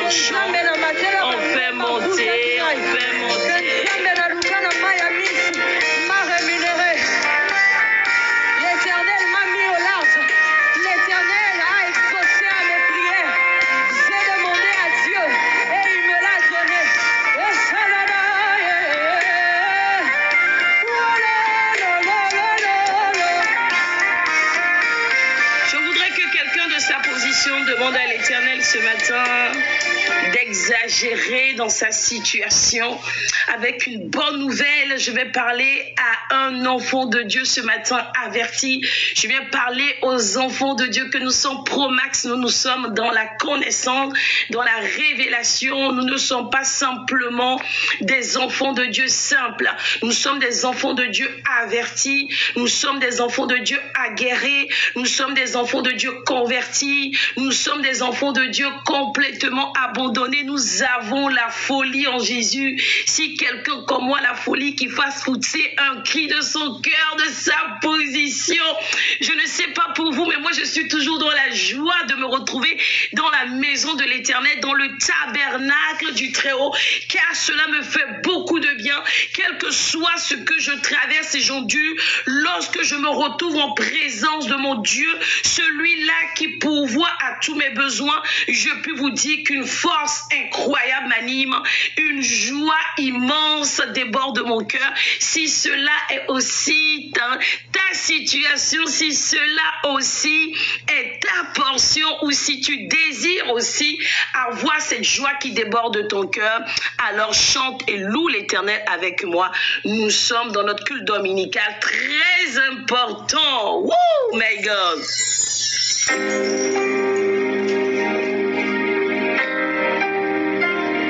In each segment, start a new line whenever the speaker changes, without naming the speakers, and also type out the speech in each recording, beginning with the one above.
penchant. On fait monter, on fait monter.
L'Éternel m'a mis au large. L'Éternel a exaucé à mes prières. J'ai demandé à Dieu et il me l'a donné.
Je voudrais que quelqu'un de sa position demande à l'Éternel ce matin d'exagérer dans sa situation. Avec une bonne nouvelle, je vais parler à un enfant de Dieu ce matin averti. Je viens parler aux enfants de Dieu que nous sommes pro-max. Nous sommes dans la connaissance, dans la révélation. Nous ne sommes pas simplement des enfants de Dieu simples. Nous sommes des enfants de Dieu avertis. Nous sommes des enfants de Dieu aguerris. Nous sommes des enfants de Dieu convertis. Nous sommes des enfants de Dieu complètement abandonnés. Nous avons la folie en Jésus. Si quelqu'un comme moi, la folie qui fasse pousser un cri de son cœur, de sa position. Je ne sais pas pour vous, mais moi je suis toujours dans la joie de me retrouver dans la maison de l'Éternel, dans le tabernacle du Très-Haut, car cela me fait beaucoup de bien, quel que soit ce que je traverse et j'endure, lorsque je me retrouve en présence de mon Dieu, celui-là qui pourvoit à tous mes besoins. Je peux vous dire qu'une force incroyable m'anime, une joie immense déborde mon cœur. Si cela est aussi ta situation, si cela aussi est ta portion, ou si tu désires aussi avoir cette joie qui déborde de ton cœur, alors chante et loue l'Éternel avec moi. Nous sommes dans notre culte dominical très important. Woo, my God!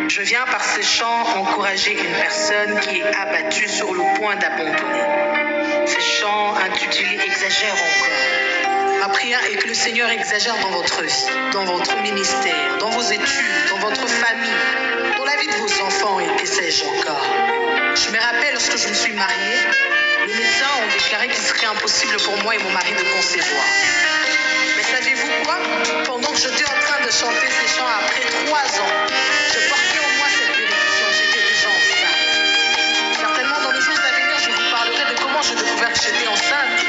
Je viens par ces chants encourager une personne qui est abattue sur le point d'abandonner. Ces chants intitulés « Exagère encore ». Ma prière est que le Seigneur exagère dans votre vie, dans votre ministère, dans vos études, dans votre famille, dans la vie de vos enfants et que sais-je encore. Je me rappelle lorsque je me suis mariée, les médecins ont déclaré qu'il serait impossible pour moi et mon mari de concevoir. Mais savez-vous quoi? Pendant que j'étais en train de chanter ces chants après 3 ans, je portais en moi cette bénédiction, j'étais déjà enceinte. Certainement dans les jours à venir, je vous parlerai de comment j'ai découvert que j'étais enceinte.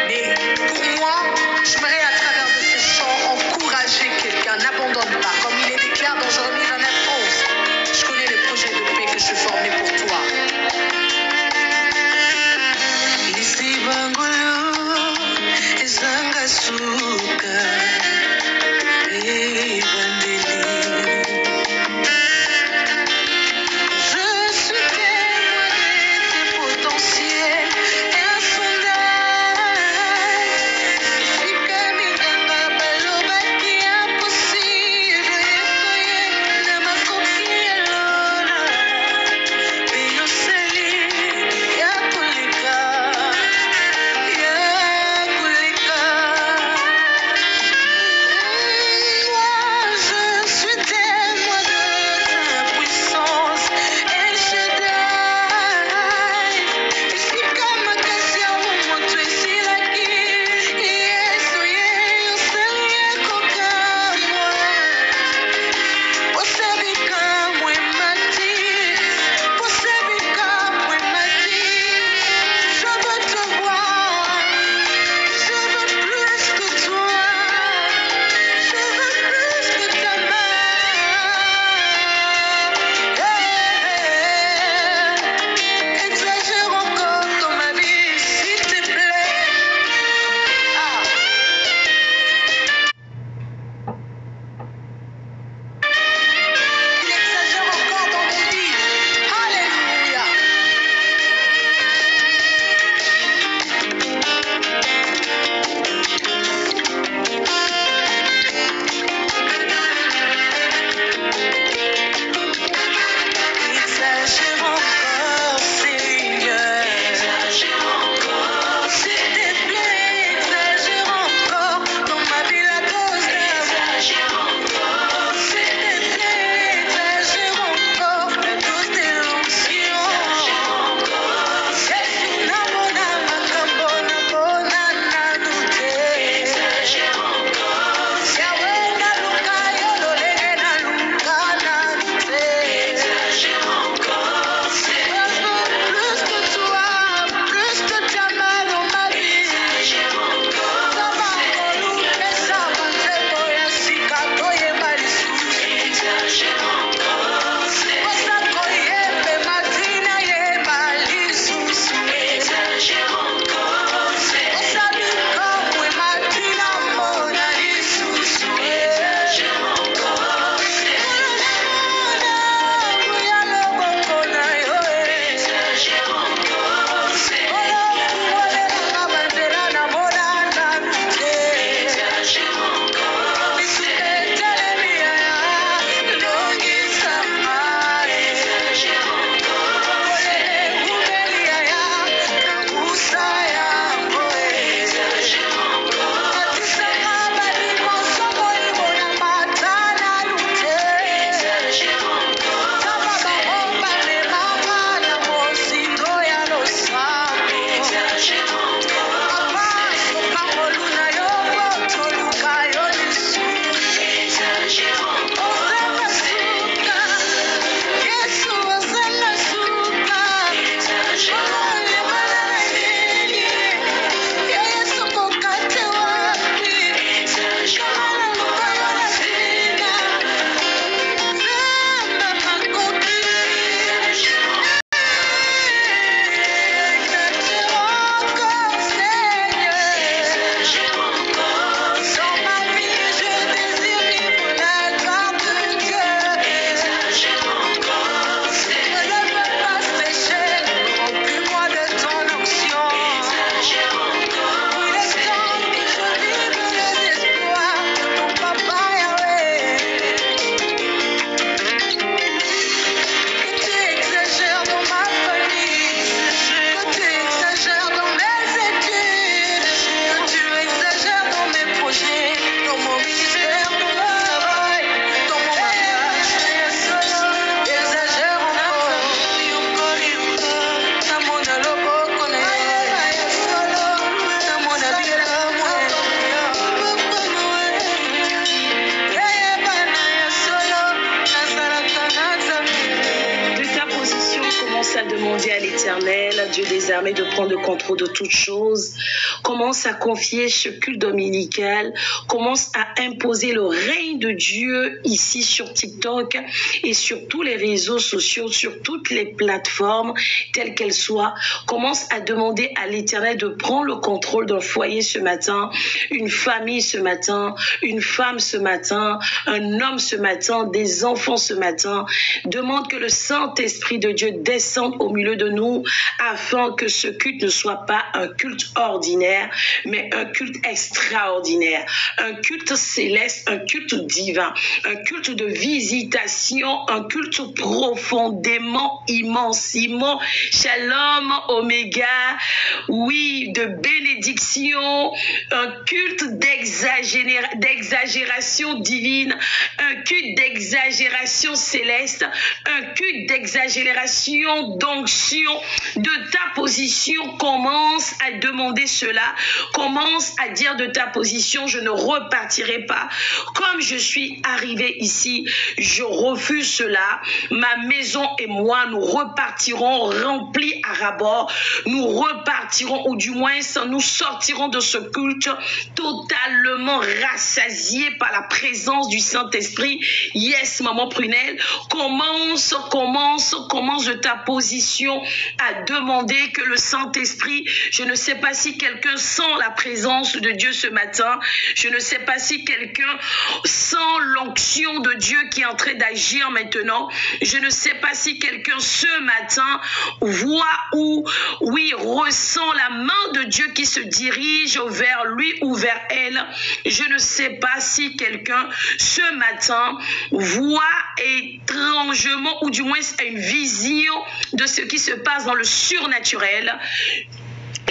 Mais pour moi, j'aimerais à travers de ces chants encourager quelqu'un, n'abandonne pas. Comme il est déclaré dans Jérémie 29:11, je connais les projets de paix que je formais pour toi.
demander à l'Éternel, Dieu des armées, de prendre le contrôle de toutes choses. Commence à confier ce culte dominical. Commence à imposer le règne de Dieu ici sur TikTok et sur tous les réseaux sociaux, sur toutes les plateformes, telles qu'elles soient. Commence à demander à l'Éternel de prendre le contrôle d'un foyer ce matin, une famille ce matin, une femme ce matin, un homme ce matin, des enfants ce matin. Demande que le Saint-Esprit de Dieu descende au milieu de nous afin que ce culte ne soit pas un culte ordinaire, mais un culte extraordinaire, un culte céleste, un culte divin, un culte de visitation, un culte profondément, immensément, shalom, oméga, oui, de bénédiction, un culte d'exagération divine, un culte d'exagération céleste, un culte d'exagération d'onction, de ta position. Commence à demander cela, commence à dire de ta position, je ne repartirai pas comme je suis arrivé ici, je refuse cela, ma maison et moi nous repartirons remplis à rabord, nous repartirons ou du moins nous sortirons de ce culte totalement rassasiés par la présence du Saint-Esprit. Yes, maman Prunelle, commence de ta position à demander que le Saint-Esprit, je ne sais pas si quelqu'un sent la présence de Dieu ce matin, je ne sais pas si quelqu'un sent l'onction de Dieu qui est en train d'agir maintenant, je ne sais pas si quelqu'un ce matin voit ou, oui, ressent la main de Dieu qui se dirige vers lui ou vers elle. Je ne sais pas si quelqu'un ce matin voit étrangement ou du moins a une vision de ce qui se passe dans le surnaturel.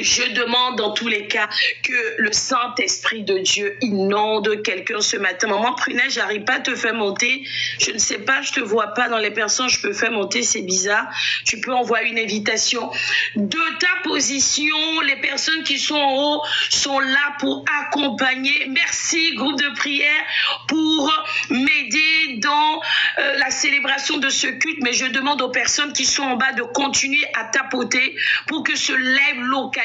Je demande dans tous les cas que le Saint-Esprit de Dieu inonde quelqu'un ce matin. Maman Prunelle, j'arrive pas à te faire monter. Je ne sais pas, je te vois pas dans les personnes, je peux faire monter, c'est bizarre. Tu peux envoyer une invitation. De ta position, les personnes qui sont en haut sont là pour accompagner. Merci, groupe de prière, pour m'aider dans la célébration de ce culte. Mais je demande aux personnes qui sont en bas de continuer à tapoter pour que se lève local.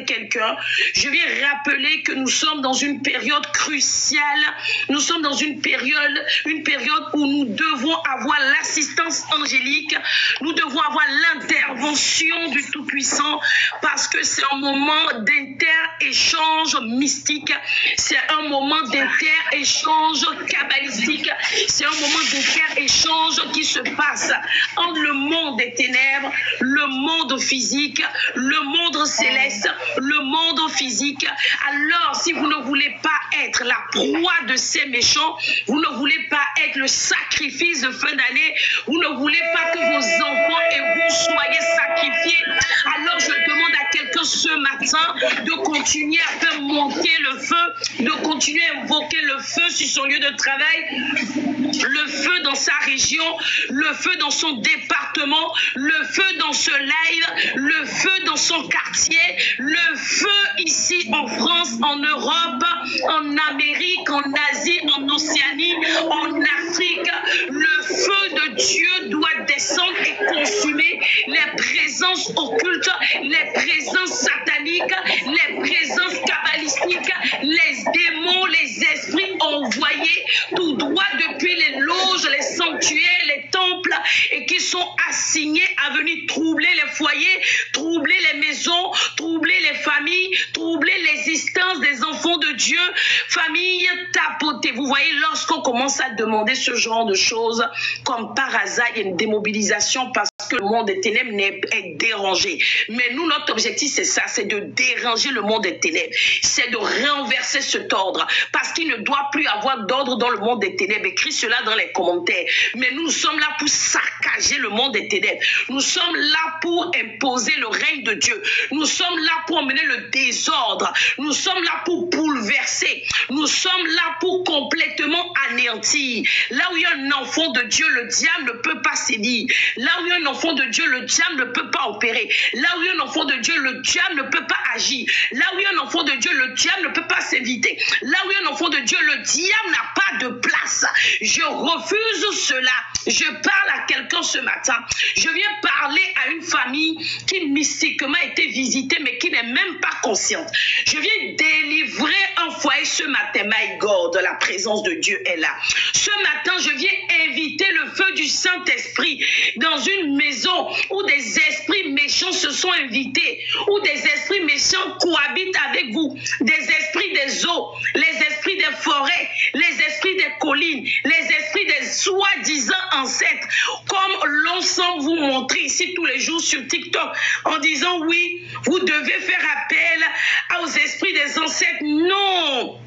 Quelqu'un. Je viens rappeler que nous sommes dans une période cruciale. Nous sommes dans une période où nous devons avoir l'assistance angélique. Nous devons avoir l'intervention du Tout-Puissant parce que c'est un moment d'inter-échange mystique. C'est un moment d'inter-échange kabbalistique. C'est un moment d'inter-échange qui se passe entre le monde des ténèbres, le monde physique, le monde céleste, le monde physique. Alors, si vous ne voulez pas être la proie de ces méchants, vous ne voulez pas être le sacrifice de fin d'année, vous ne voulez pas que vos enfants et vous soyez sacrifiés, alors je demande à quelqu'un ce matin de continuer à faire monter le feu, de continuer à invoquer le feu sur son lieu de travail, le feu dans sa région, le feu dans son département, le feu dans ce live, le feu dans son quartier, le feu ici en France, en Europe, en Amérique, en Asie, en Océanie, en Afrique. Le feu de Dieu doit descendre et consumer les présences occultes, les présences sataniques, les présences kabbalistiques, les démons, les esprits envoyés tout droit depuis les loges, les sanctuaires, les temples et qui sont assignés à venir troubler les foyers, troubler les maisons, troubler les familles, troubler l'existence des enfants de Dieu. Famille tapotée. Vous voyez, lorsqu'on commence à demander ce genre de choses, comme par hasard, il y a une démobilisation parce que le monde des ténèbres est dérangé. Mais nous, notre objectif, c'est ça, c'est de déranger le monde des ténèbres. C'est de renverser cet ordre. Parce qu'il ne doit plus avoir d'ordre dans le monde des ténèbres. Écris cela dans les commentaires. Mais nous sommes là pour saccager le monde des ténèbres. Nous sommes là pour imposer le règne de Dieu. Nous sommes là pour emmener le désordre. Nous sommes là pour bouleverser bouleverser. Nous sommes là pour complètement anéantir. Là où il y a un enfant de Dieu, le diable ne peut pas sévir. Là où il y a un enfant de Dieu, le diable ne peut pas opérer. Là où il y a un enfant de Dieu, le diable ne peut pas agir. Là où il y a un enfant de Dieu, le diable ne peut pas s'éviter. Là où il y a un enfant de Dieu, le diable n'a pas de place. Je refuse cela. Je parle à quelqu'un ce matin. Je viens parler à une famille qui mystiquement a été visitée mais qui n'est même pas consciente. Je viens délivrer un foyer ce matin. My God, la présence de Dieu est là. Ce matin, je viens inviter le feu du Saint-Esprit dans une maison où des esprits méchants se sont invités, où des esprits méchants cohabitent avec vous, des esprits des eaux, les esprits des forêts, les esprits des collines, les esprits des soi-disant ancêtres, comme l'on semble vous montrer ici tous les jours sur TikTok en disant oui, vous devez faire appel aux esprits des ancêtres. Non!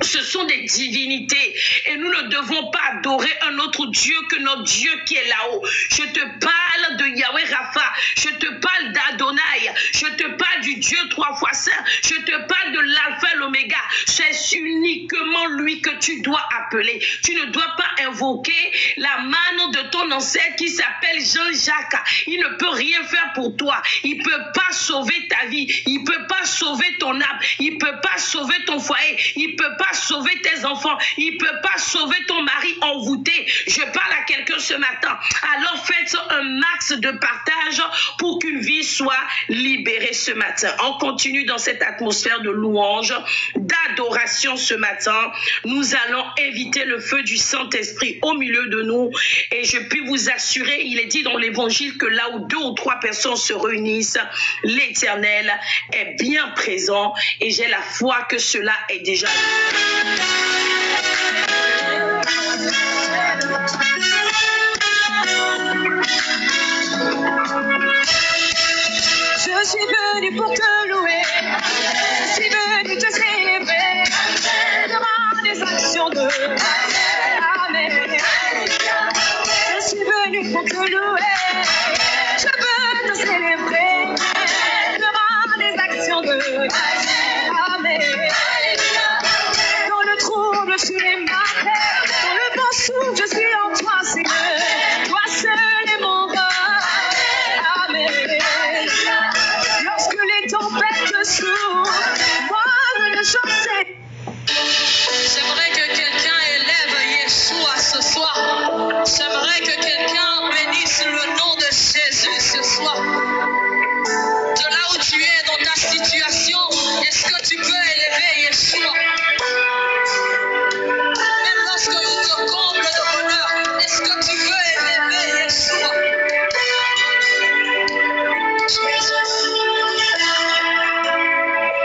Ce sont des divinités et nous ne devons pas adorer un autre Dieu que notre Dieu qui est là-haut. Je te parle de Yahweh Rapha, je te parle d'Adonai, je te parle du Dieu trois fois saint, je te parle de l'alpha et l'oméga. C'est uniquement lui que tu dois appeler. Tu ne dois pas invoquer la manne de ton ancêtre qui s'appelle Jean-Jacques. Il ne peut rien faire pour toi. Il ne peut pas sauver ta vie. Il ne peut pas sauver ton âme. Il ne peut pas sauver ton foyer. Il ne peut pas sauver tes enfants. Il ne peut pas sauver ton mari envoûté. Je parle à quelqu'un ce matin. Alors faites un max de partage pour qu'une vie soit libérée ce matin. On continue dans cette atmosphère de louange, d'adoration ce matin. Nous allons inviter le feu du Saint-Esprit au milieu de nous. Et je puis vous assurer, il est dit dans l'évangile que là où 2 ou 3 personnes se réunissent, l'Éternel est bien présent. Et j'ai la foi que cela est déjà
Je suis venu pour te louer, je suis venu te célébrer, devant des actions de Amen. Je suis venu pour te louer, je veux te célébrer, devant des actions de Amen. Dans le trouble, je suis ma terre, dans le vent souffle, je suis en toi, Seigneur, toi seul est mon God. Amen. Lorsque les tempêtes s'ouvrent, moi je ne chancerai.
J'aimerais que quelqu'un élève Yeshua ce soir. J'aimerais que quelqu'un bénisse le nom de Jésus ce soir. De là où tu es dans ta situation, est-ce que tu peux élever Yeshua? Même lorsque il te comble de bonheur, est-ce que tu peux élever Yeshua?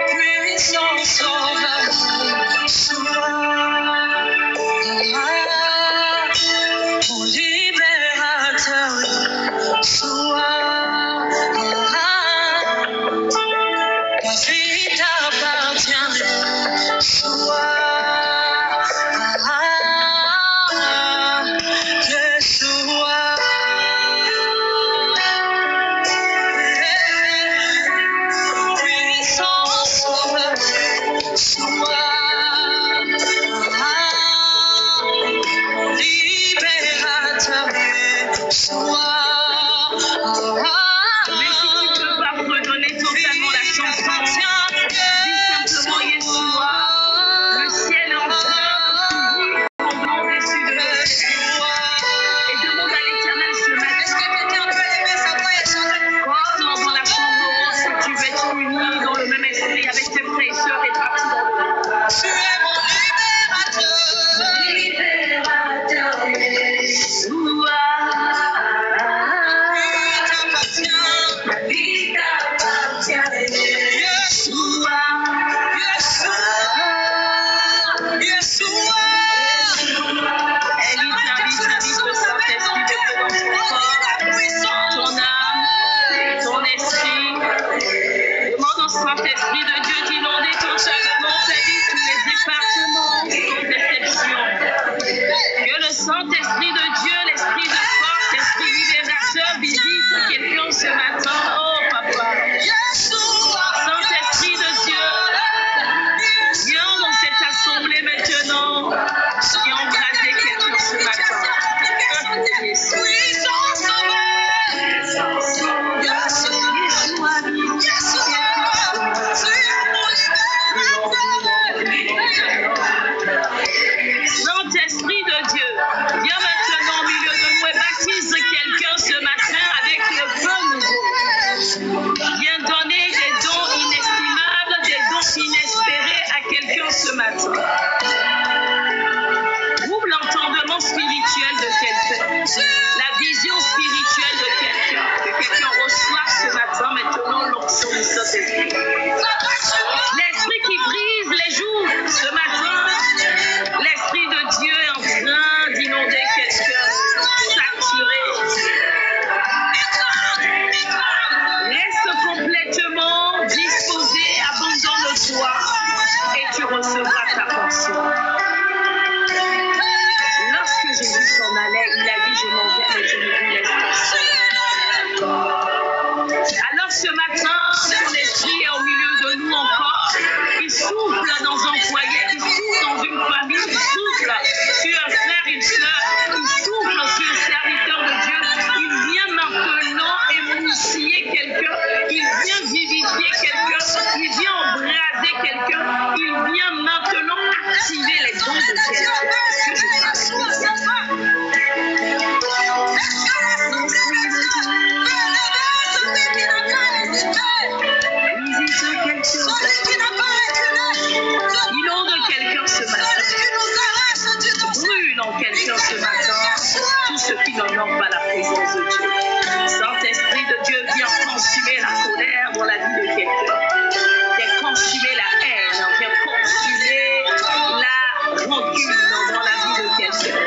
Puissant sauveur, Yeshua, mon libérateur, Yeshua.
la vision spirituelle de quelqu'un. Que quelqu'un reçoive ce matin maintenant l'onction du Saint-Esprit. L'Esprit qui brise les jours ce matin, l'Esprit de Dieu est en train d'inonder quelqu'un, saturer. Reste complètement disposé, abandonne de toi et tu recevras ta portion. Lorsque Jésus s'en allait, il a dit, je m'en vais, mais je ne vous laisse pas. Alors ce matin, son esprit est au milieu de nous encore. Il souffle dans un foyer, il souffle dans une famille, il souffle sur un frère, une soeur, il souffle sur un serviteur de Dieu. Il vient maintenant émoustiller quelqu'un, il vient vivifier quelqu'un, il vient embraser quelqu'un, il vient maintenant activer les dons de quelqu'un. Inonde quelqu'un ce matin. Brûle en quelqu'un ce matin tout ce qui n'honore pas la présence de Dieu. Saint-Esprit de Dieu, viens consumer la colère dans la vie de quelqu'un. Viens consumer la haine, viens consumer la rancune dans la vie de quelqu'un.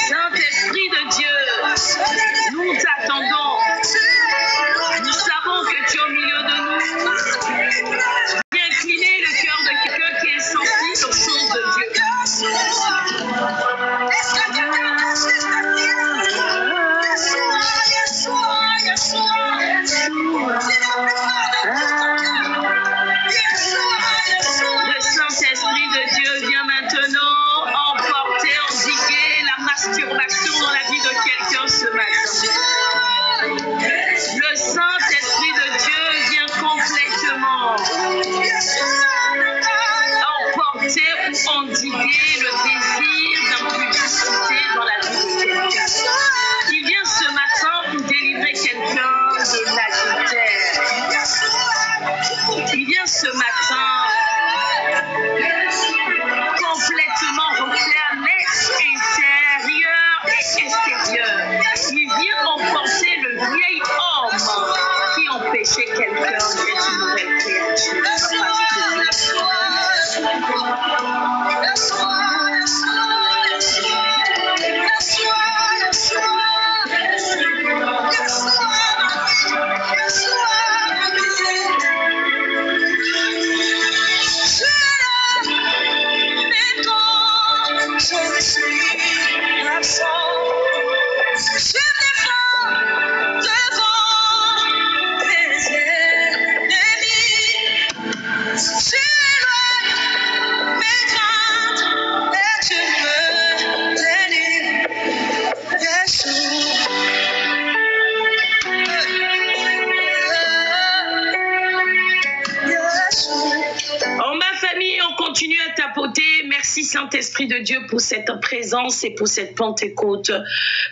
Saint-Esprit de Dieu, nous t'attendons. Nous savons que tu es au milieu de nous. Viens incliner le cœur de quelqu'un qui est sensible aux choses de Dieu. Le Saint-Esprit de Dieu vient maintenant emporter, endiguer la masturbation dans la vie de quelqu'un ce matin. Le Saint-Esprit de Dieu vient complètement emporter ou endiguer le désir d'impudicité dans la vie de quelqu'un. Il vient ce matin pour délivrer quelqu'un de l'adultère. Il vient ce matin complètement refaire l'être intérieur et extérieur. Il vient emporter le vieil homme qui empêchait quelqu'un d'être une nouvelle créature. Continue à tapoter. Merci Saint-Esprit de Dieu pour cette présence et pour cette Pentecôte.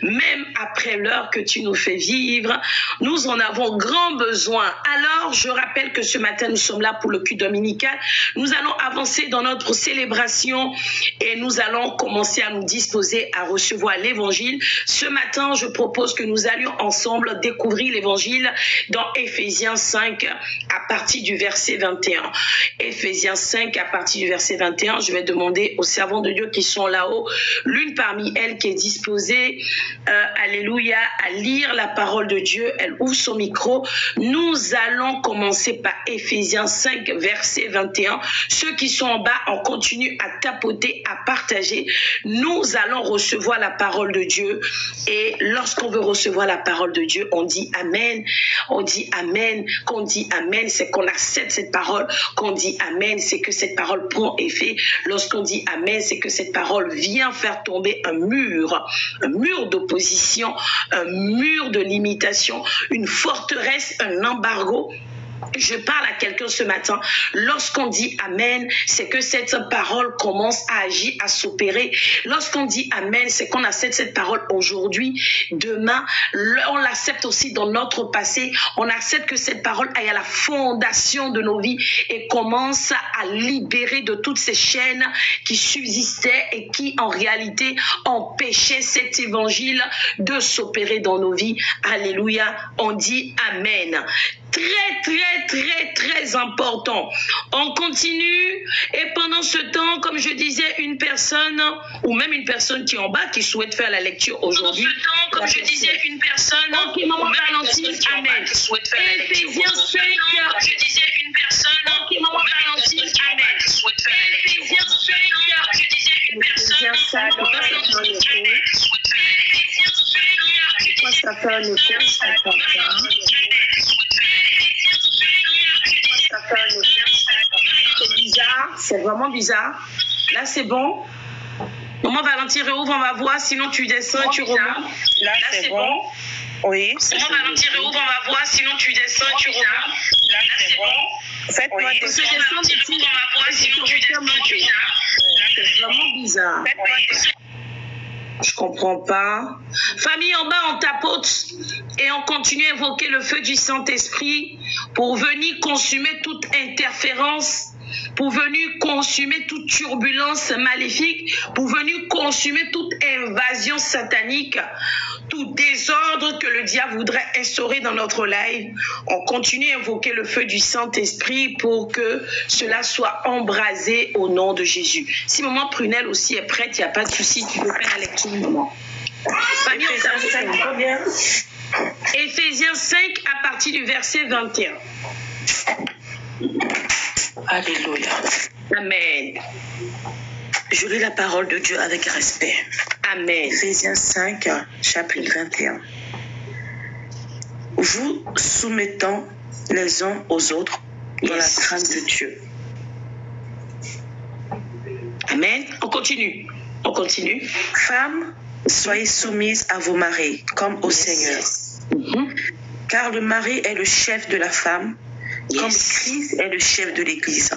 Même après l'heure que tu nous fais vivre, nous en avons grand besoin. Alors, je rappelle que ce matin, nous sommes là pour le culte dominical. Nous allons avancer dans notre célébration et nous allons commencer à nous disposer à recevoir l'évangile. Ce matin, je propose que nous allions ensemble découvrir l'évangile dans Éphésiens 5 à partir du verset 21. Éphésiens 5 à partir du verset 21, je vais demander aux servants de Dieu qui sont là-haut, l'une parmi elles qui est disposée, alléluia, à lire la parole de Dieu. Elle ouvre son micro. Nous allons commencer par Éphésiens 5, verset 21. Ceux qui sont en bas, on continue à tapoter, à partager. Nous allons recevoir la parole de Dieu. Et lorsqu'on veut recevoir la parole de Dieu, on dit Amen. On dit Amen. Quand on dit Amen, c'est qu'on accepte cette parole. Quand on dit Amen, c'est que cette parole prend effet. Lorsqu'on dit Amen, c'est que cette parole vient faire tomber un mur d'opposition, un mur de limitation, une forteresse, un embargo Je parle à quelqu'un ce matin. Lorsqu'on dit Amen, c'est que cette parole commence à agir, à s'opérer. Lorsqu'on dit Amen, c'est qu'on accepte cette parole aujourd'hui, demain. On l'accepte aussi dans notre passé. On accepte que cette parole aille à la fondation de nos vies et commence à libérer de toutes ces chaînes qui subsistaient et qui, en réalité, empêchaient cet évangile de s'opérer dans nos vies. Alléluia. On dit Amen. Très important. On continue et pendant ce temps, comme je disais, une personne ou même une personne qui est en bas qui souhaite faire la lecture aujourd'hui. Comme je disais, une personne. Ok, maman Valentine, Amen. Éphésiens 5. Je disais une personne. Ok, maman Valentine, Amen. Éphésiens 5. Je disais une personne. Pourquoi ça fait un écho? C'est bizarre, c'est vraiment bizarre. Là, c'est bon. Maman Valentine, réouvre ma voix, sinon tu descends, tu remontes.
Là, c'est bon. Oui.
Maman Valentine, réouvre ma voix, sinon tu descends, tu remontes.
Là, c'est bon. Faites-moi
des sons. C'est vraiment bizarre. Je comprends pas. Famille en bas, on tapote et on continue à invoquer le feu du Saint-Esprit pour venir consumer toute interférence, pour venir consumer toute turbulence maléfique, pour venir consumer toute invasion satanique, tout désordre que le diable voudrait instaurer dans notre live. On continue à invoquer le feu du Saint-Esprit pour que cela soit embrasé au nom de Jésus. Si maman Prunelle aussi est prête, il n'y a pas de souci, tu peux faire la lecture, maman. Éphésiens 5 à partir du verset 21.
Alléluia.
Amen.
Je lis la parole de Dieu avec respect.
Amen.
Éphésiens 5, chapitre 21. Vous soumettant les uns aux autres dans la crainte de Dieu.
Amen. On continue. On continue.
Femmes, soyez soumises à vos maris comme au Seigneur. Car le mari est le chef de la femme, comme Christ est le chef de l'Église,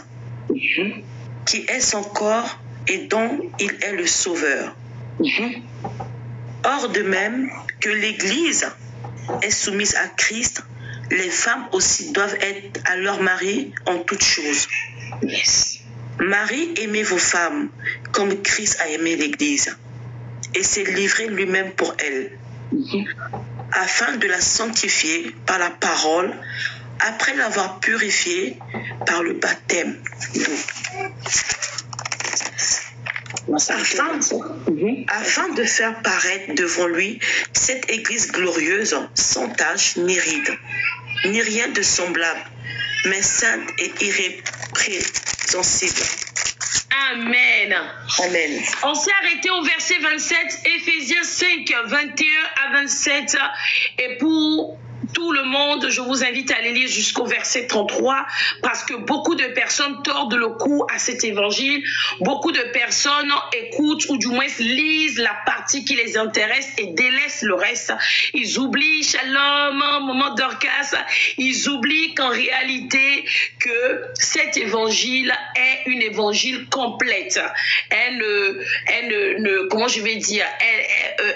qui est son corps et dont il est le sauveur. Or, de même que l'Église est soumise à Christ, les femmes aussi doivent être à leur mari en toutes choses. Marie, aimez vos femmes comme Christ a aimé l'Église et s'est livré lui-même pour elle, afin de la sanctifier par la parole, après l'avoir purifiée par le baptême d'eau. Afin de faire paraître devant lui cette Église glorieuse, sans tache ni ride, ni rien de semblable, mais sainte et irrépréhensible.
Amen.
Amen.
On s'est arrêté au verset 27, Éphésiens 5, 21 à 27. Et pour tout le monde, je vous invite à aller lire jusqu'au verset 33 parce que beaucoup de personnes tordent le cou à cet évangile. Beaucoup de personnes écoutent ou du moins lisent la partie qui les intéresse et délaissent le reste. Ils oublient Shalom, moment Dorcas. Ils oublient qu'en réalité que cet évangile est une évangile complète. Comment je vais dire,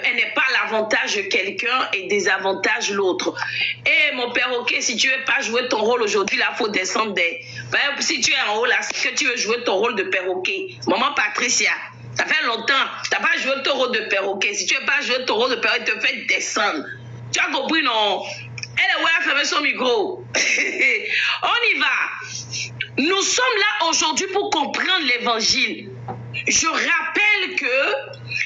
elle n'est pas l'avantage de quelqu'un et désavantage l'autre. Et mon perroquet, si tu ne veux pas jouer ton rôle aujourd'hui, là, il faut descendre des... Si tu es en haut, là, c'est que tu veux jouer ton rôle de perroquet. Maman Patricia, ça fait longtemps, tu n'as pas joué ton rôle de perroquet. Si tu ne veux pas jouer ton rôle de perroquet, te fais descendre. Tu as compris, non? Elle a fermé son micro. On y va. Nous sommes là aujourd'hui pour comprendre l'évangile. Je rappelle que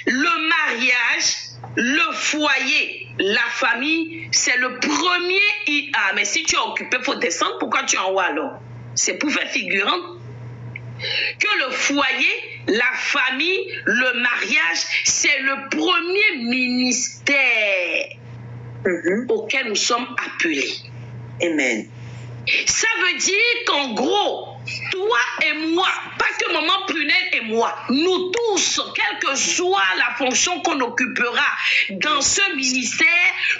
le mariage, le foyer, la famille, c'est le premier IA. Mais si tu es occupé, il faut descendre. Pourquoi tu es en haut alors? C'est pour faire figurant. Que le foyer, la famille, le mariage, c'est le premier ministère auquel nous sommes appelés.
Amen.
Ça veut dire qu'en gros, toi et moi, pas que maman Prunelle et moi, nous tous, quelle que soit la fonction qu'on occupera dans ce ministère,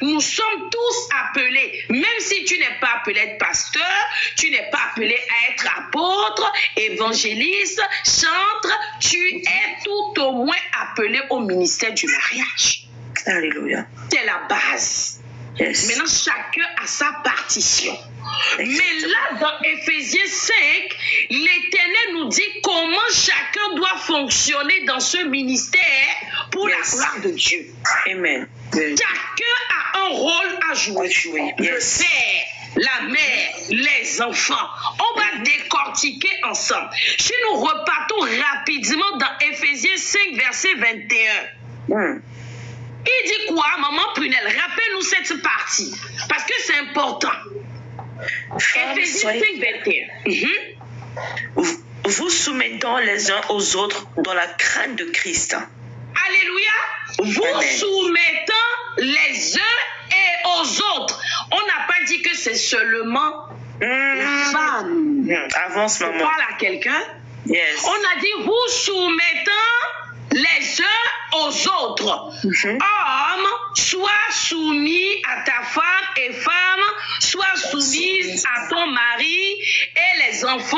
nous sommes tous appelés. Même si tu n'es pas appelé à être pasteur, tu n'es pas appelé à être apôtre, évangéliste, chantre, tu es tout au moins appelé au ministère du mariage.
Alléluia.
C'est la base.
Yes.
Maintenant, chacun a sa partition.
Exactement.
Mais là, dans Éphésiens 5, l'Éternel nous dit comment chacun doit fonctionner dans ce ministère pour la gloire de Dieu.
Amen.
Chacun a un rôle à jouer.
Yes.
Le père, la mère, les enfants. On va décortiquer ensemble. Si nous repartons rapidement dans Éphésiens 5, verset 21. Il dit quoi, maman Prunelle? Rappelle-nous cette partie. Parce que c'est important. Éphésiens 5, 21.
Vous soumettant les uns aux autres dans la crainte de Christ.
Alléluia. Vous
Amen.
soumettant les uns et aux autres. On n'a pas dit que c'est seulement la femme.
Avance,
On
maman.
parle à quelqu'un.
Yes.
On a dit vous soumettant les uns aux autres. Homme, sois soumis à ta femme et femme, sois soumise à ton mari et les enfants,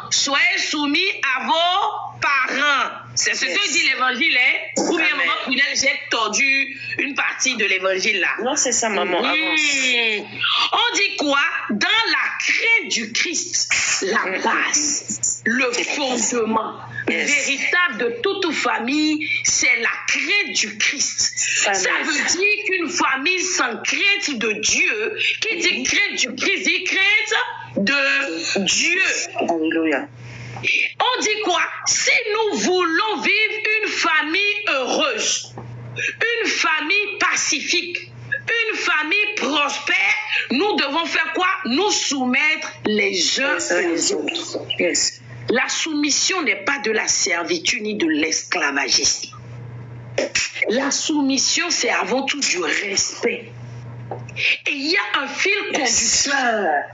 soyez soumis à vos parents. C'est ce que dit l'évangile, hein? Ou bien,
Amen.
maman Prunelle, j'ai tordu une partie de l'évangile là.
Non, c'est ça, maman. Avance.
On dit quoi? Dans la crainte du Christ, la base, le fondement véritable de toute famille, c'est la crainte du Christ.
Amen.
Ça veut dire qu'une famille sans crainte de Dieu, qui dit crainte du Christ, dit crainte de Dieu.
Alléluia.
On dit quoi? Si nous voulons vivre une famille heureuse, une famille pacifique, une famille prospère, nous devons faire quoi? Nous soumettre les uns aux autres.
Yes.
La soumission n'est pas de la servitude ni de l'esclavagisme. La soumission, c'est avant tout du respect. Et il y a un fil conducteur.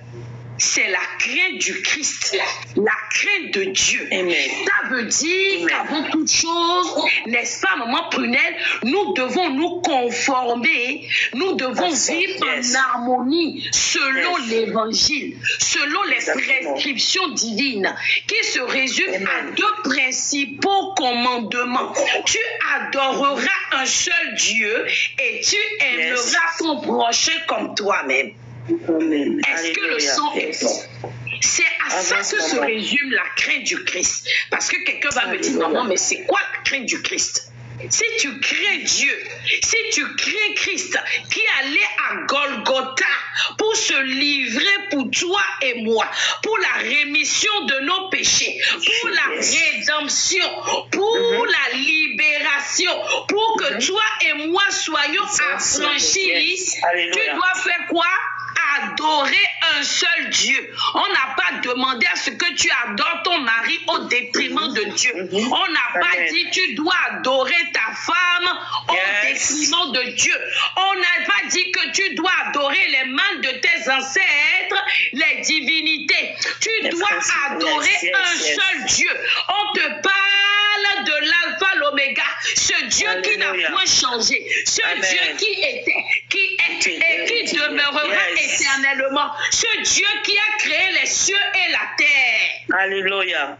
C'est la crainte du Christ, la crainte de Dieu.
Amen.
Ça veut dire qu'avant toute chose, n'est-ce pas, maman Prunelle, nous devons nous conformer, nous devons vivre en harmonie selon l'évangile, selon les prescriptions divines, qui se résument à deux principaux commandements. Tu adoreras un seul Dieu et tu aimeras ton prochain comme toi-même. Est-ce que le son est bon? C'est à ça que se résume la crainte du Christ. Parce que quelqu'un va me dire, maman, mais c'est quoi la crainte du Christ? Si tu crains Dieu, si tu crains Christ qui allait à Golgotha pour se livrer pour toi et moi, pour la rémission de nos péchés, pour la rédemption, pour la libération, pour que toi et moi soyons affranchis, tu dois faire quoi? Adorer un seul Dieu. On n'a pas demandé à ce que tu adores ton mari au détriment de Dieu. On n'a pas dit tu dois adorer ta femme au détriment de Dieu. On n'a pas dit que tu dois adorer les mains de tes ancêtres, les divinités. Tu dois adorer un seul Dieu. On te parle de l'alpha, l'oméga, ce Dieu qui n'a point changé, ce Dieu qui était, qui est et qui demeurera éternellement, ce Dieu qui a créé les cieux et la terre.
Alléluia.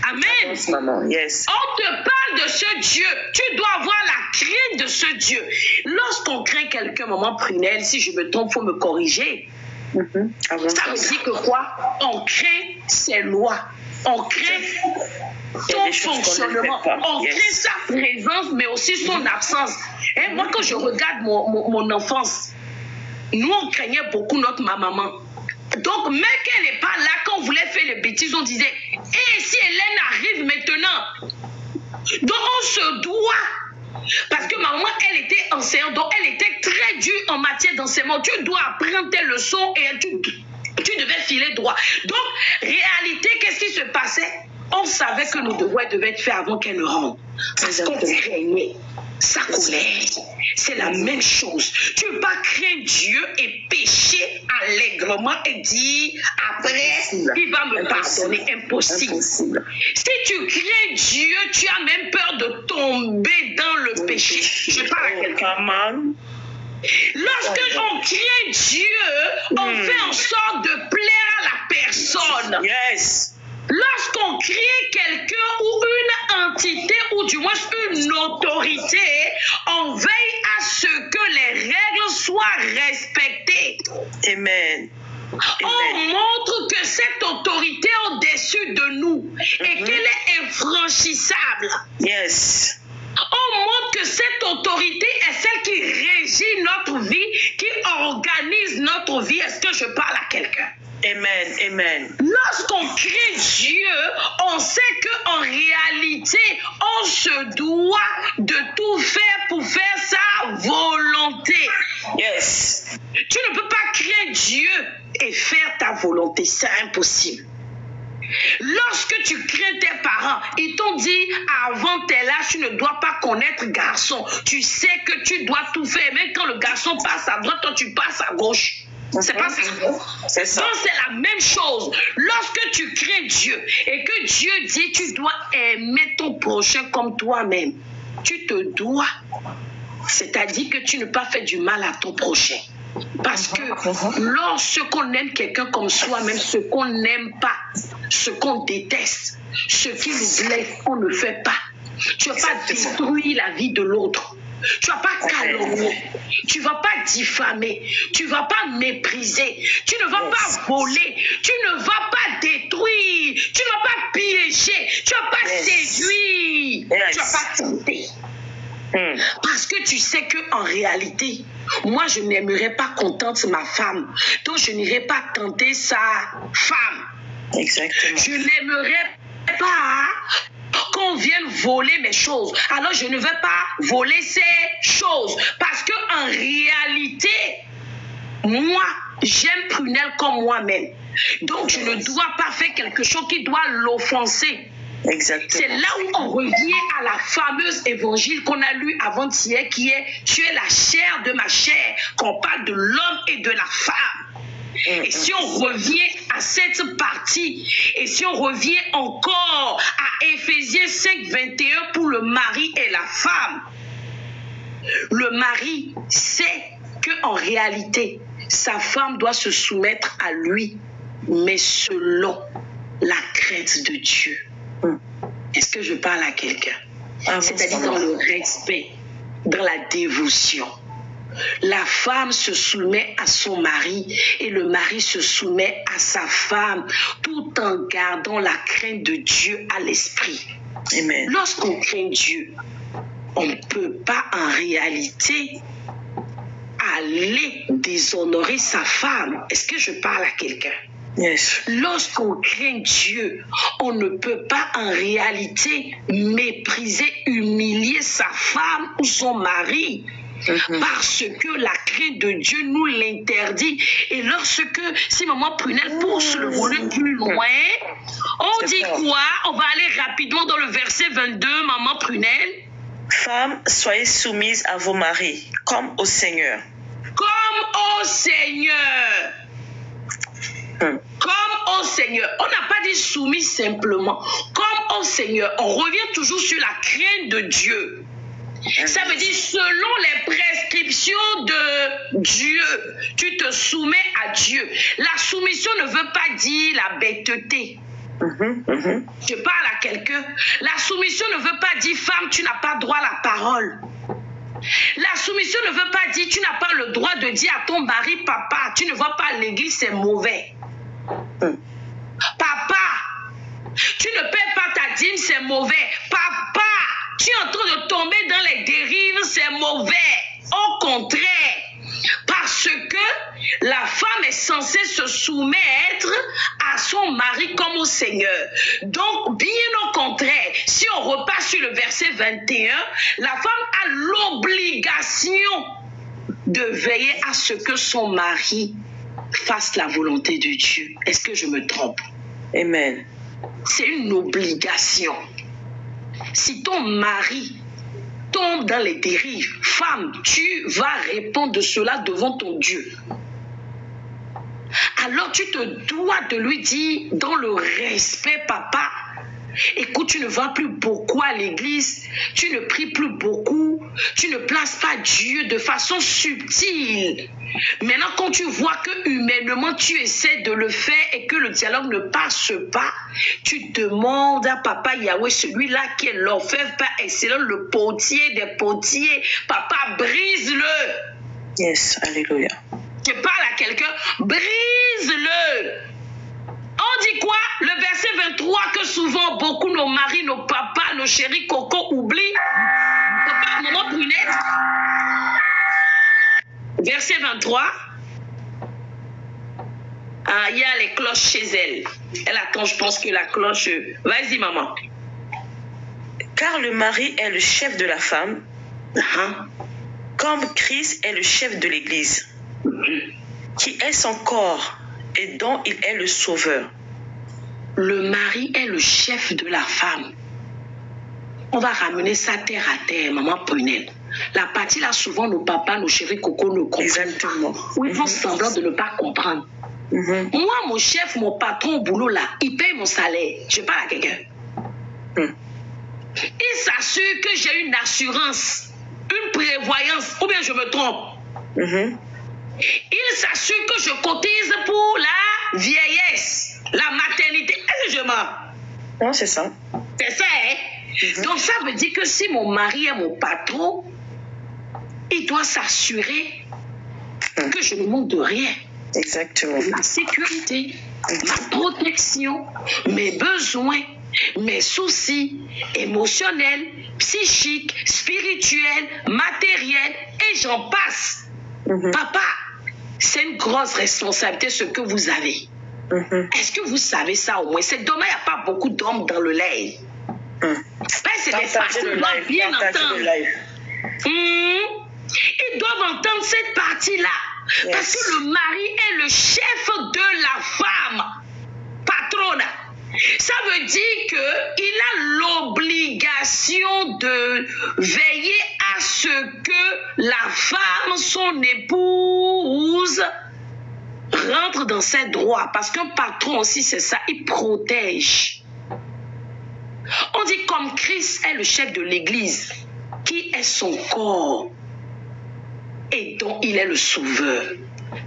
Amen.
Maman. Yes.
On te parle de ce Dieu. Tu dois avoir la crainte de ce Dieu. Lorsqu'on craint quelqu'un, maman Prunelle, si je me trompe, il faut me corriger. Ça veut dire que quoi? On craint ses lois. On craint son fonctionnement. On craint sa présence, mais aussi son absence. Et moi, quand je regarde mon enfance, nous, on craignait beaucoup notre maman. Donc, même qu'elle n'est pas là, quand on voulait faire les bêtises, on disait, et si Hélène arrive maintenant? Donc, on se doit. Parce que maman, elle était enseignante, donc elle était très dure en matière d'enseignement. Tu dois apprendre tes leçons et tu devais filer droit. Donc, réalité, qu'est-ce qui se passait? On savait que nos devoirs devaient être faits avant qu'elle ne rentre. Parce qu'on craignait sa colère. C'est la même chose. Tu ne peux pas craindre Dieu et pécher allègrement et dire après, il va me pardonner. Impossible. Si tu crains Dieu, tu as même peur de tomber dans le péché. Je parle à quelqu'un. Lorsque on craint Dieu, on fait en sorte de plaire à la personne.
Yes.
Lorsqu'on craint quelqu'un ou une entité ou du moins une autorité, on veille à ce que les règles soient respectées.
Amen.
On montre que cette autorité est au-dessus de nous et qu'elle est infranchissable.
Yes.
On montre que cette autorité est celle qui régit notre vie, qui organise notre vie. Est-ce que je parle à quelqu'un?
Amen. Amen.
Lorsqu'on craint Dieu, on sait qu'en réalité, on se doit de tout faire pour faire sa volonté.
Yes.
Tu ne peux pas craindre Dieu et faire ta volonté. C'est impossible. Lorsque tu crains tes parents, ils t'ont dit avant tel âge, tu ne dois pas connaître garçon. Tu sais que tu dois tout faire. Même quand le garçon passe à droite, toi tu passes à gauche. C'est pas ça.
C'est ça.
Donc c'est la même chose. Lorsque tu crains Dieu et que Dieu dit tu dois aimer ton prochain comme toi-même, tu te dois. C'est-à-dire que tu ne pas faire du mal à ton prochain. Parce que lorsqu'on aime quelqu'un comme soi-même, ce qu'on n'aime pas, ce qu'on déteste, ce qui nous blesse, on ne fait pas. Tu ne vas pas détruire la vie de l'autre. Tu ne vas pas calomnier. Tu ne vas pas diffamer. Tu ne vas pas mépriser. Tu ne vas pas voler. Tu ne vas pas détruire. Tu ne vas pas piéger. Tu ne vas pas séduire. Tu ne vas pas tenter. Parce que tu sais qu'en réalité, moi je n'aimerais pas qu'on tente ma femme. Donc je n'irai pas tenter sa femme.
Exactement.
Je n'aimerais pas qu'on vienne voler mes choses. Alors je ne vais pas voler ces choses. Parce qu'en réalité, moi, j'aime Prunelle comme moi-même. Donc je ne dois pas faire quelque chose qui doit l'offenser.
Exactement.
C'est là où on revient à la fameuse évangile qu'on a lu avant-hier qui est « Tu es la chair de ma chair », qu'on parle de l'homme et de la femme. Et si on revient à cette partie, et si on revient encore à Éphésiens 5, 21 pour le mari et la femme, le mari sait qu'en réalité, sa femme doit se soumettre à lui, mais selon la crainte de Dieu. Est-ce que je parle à quelqu'un? C'est-à-dire dans le respect, dans la dévotion. La femme se soumet à son mari et le mari se soumet à sa femme tout en gardant la crainte de Dieu à l'esprit.
Amen.
Lorsqu'on craint Dieu, on ne peut pas en réalité aller déshonorer sa femme. Est-ce que je parle à quelqu'un?
Yes.
Lorsqu'on craint Dieu, on ne peut pas en réalité mépriser, humilier sa femme ou son mari. Parce que la crainte de Dieu nous l'interdit. Et lorsque, si maman Prunelle pousse le volet plus loin, on dit quoi? On va aller rapidement dans le verset 22, maman Prunelle.
Femmes, soyez soumises à vos maris, comme au Seigneur.
Comme au Seigneur. Comme au Seigneur. On n'a pas dit soumis simplement. Comme au Seigneur. On revient toujours sur la crainte de Dieu. Ça veut dire selon les prescriptions de Dieu, tu te soumets à Dieu. La soumission ne veut pas dire la bêteté. Je parle à quelqu'un. La soumission ne veut pas dire femme, tu n'as pas droit à la parole. La soumission ne veut pas dire tu n'as pas le droit de dire à ton mari, papa, tu ne vas pas à l'église, c'est mauvais. Papa, tu ne paies pas ta dîme, c'est mauvais. Papa, tu es en train de tomber dans les dérives, c'est mauvais. Au contraire, parce que la femme est censée se soumettre à son mari comme au Seigneur. Donc, bien au contraire, si on repart sur le verset 21, la femme a l'obligation de veiller à ce que son mari fasse la volonté de Dieu. Est-ce que je me trompe?
Amen.
C'est une obligation. Si ton mari tombe dans les dérives, femme, tu vas répondre de cela devant ton Dieu. Alors tu te dois de lui dire dans le respect, papa, écoute, tu ne vas plus beaucoup à l'église, tu ne pries plus beaucoup, tu ne places pas Dieu de façon subtile. Maintenant, quand tu vois que humainement tu essaies de le faire et que le dialogue ne passe pas, tu demandes à papa Yahweh, celui-là qui est l'orfèvre par excellence, le potier des potiers, papa, brise-le.
Yes, alléluia.
Je parle à quelqu'un, brise-le. On dit quoi? Le verset 23 que souvent beaucoup nos maris, nos papas, nos chéris cocos oublient. Papa, maman brunette. Verset 23. Ah, il y a les cloches chez elle. Elle attend, je pense que la cloche... Vas-y, maman.
Car le mari est le chef de la femme, comme Christ est le chef de l'Église, qui est son corps et dont il est le sauveur.
Le mari est le chef de la femme. On va ramener ça terre à terre, maman Prunelle. La partie là, souvent, nos papas, nos chéris cocos ne comprennent
Exactement.
pas. Ou ils font semblant de ne pas comprendre. Moi, mon chef, mon patron au boulot là, il paye mon salaire. Je parle à quelqu'un. Il s'assure que j'ai une assurance, une prévoyance, ou bien je me trompe. Il s'assure que je cotise pour la vieillesse, la maternité. Est-ce que je mens?
Non, c'est ça.
C'est ça, hein? Donc ça veut dire que si mon mari est mon patron, il doit s'assurer que je ne manque de rien.
Exactement.
Ma sécurité, ma protection, mes besoins, mes soucis émotionnels, psychiques, spirituels, matériels, et j'en passe. Papa, c'est une grosse responsabilité ce que vous avez. Est-ce que vous savez ça au moins? C'est dommage, il n'y a pas beaucoup d'hommes dans le live. C'est des femmes qui doivent bien entendre. Ils doivent entendre cette partie-là. Yes. Parce que le mari est le chef de la femme. Patrona. Ça veut dire qu'il a l'obligation de veiller à ce que la femme, son épouse, rentre dans ses droits. Parce qu'un patron aussi, c'est ça, il protège. On dit comme Christ est le chef de l'Église, qui est son corps et dont il est le sauveur.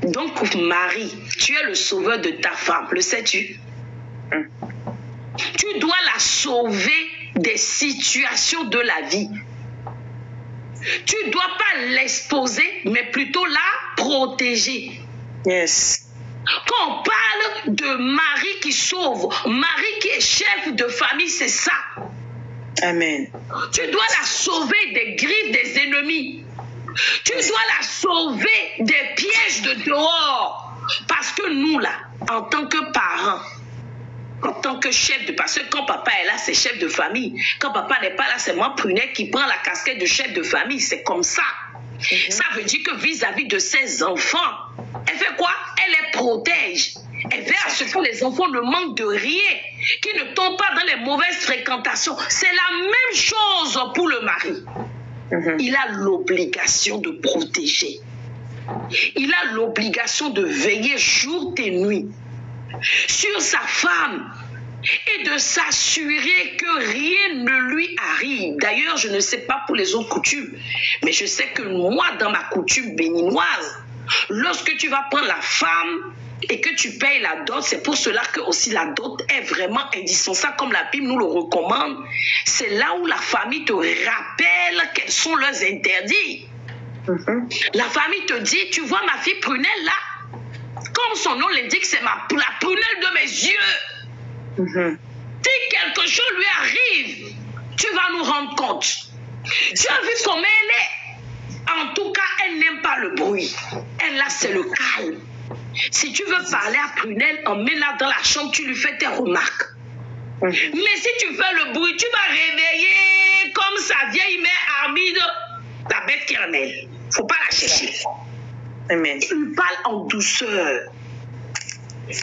Donc, Marie, tu es le sauveur de ta femme, le sais-tu? Tu dois la sauver des situations de la vie. Tu ne dois pas l'exposer, mais plutôt la protéger.
Yes.
Quand on parle de Marie qui sauve, Marie qui est chef de famille, c'est ça.
Amen.
Tu dois la sauver des griffes des ennemis. Tu dois la sauver des pièges de dehors. Parce que nous, là, en tant que parents, en tant que chef de... Parce que quand papa est là, c'est chef de famille. Quand papa n'est pas là, c'est moi, Prunette, qui prend la casquette de chef de famille. C'est comme ça. Ça veut dire que vis-à-vis de ses enfants, elle fait quoi? Elle les protège. Elle veut à ce que les enfants ne manquent de rien, qu'ils ne tombent pas dans les mauvaises fréquentations. C'est la même chose pour le mari. Il a l'obligation de protéger. Il a l'obligation de veiller jour et nuit sur sa femme et de s'assurer que rien ne lui arrive. D'ailleurs, je ne sais pas pour les autres coutumes, mais je sais que moi, dans ma coutume béninoise, lorsque tu vas prendre la femme et que tu payes la dot, c'est pour cela que aussi la dot est vraiment indispensable, comme la Bible nous le recommande. C'est là où la famille te rappelle quels sont leurs interdits. La famille te dit, tu vois ma fille Prunelle là, comme son nom l'indique, c'est la prunelle de mes yeux. Si quelque chose lui arrive, tu vas nous rendre compte. Tu as vu comment elle est? En tout cas, elle n'aime pas le bruit. Elle là, c'est le calme. Si tu veux parler à Prunelle, emmène-la dans la chambre, tu lui fais tes remarques. Mais si tu fais le bruit, tu vas réveiller comme sa vieille mère Armide, la bête kernelle. Faut pas la chercher.
Amen.
Tu lui parles en douceur.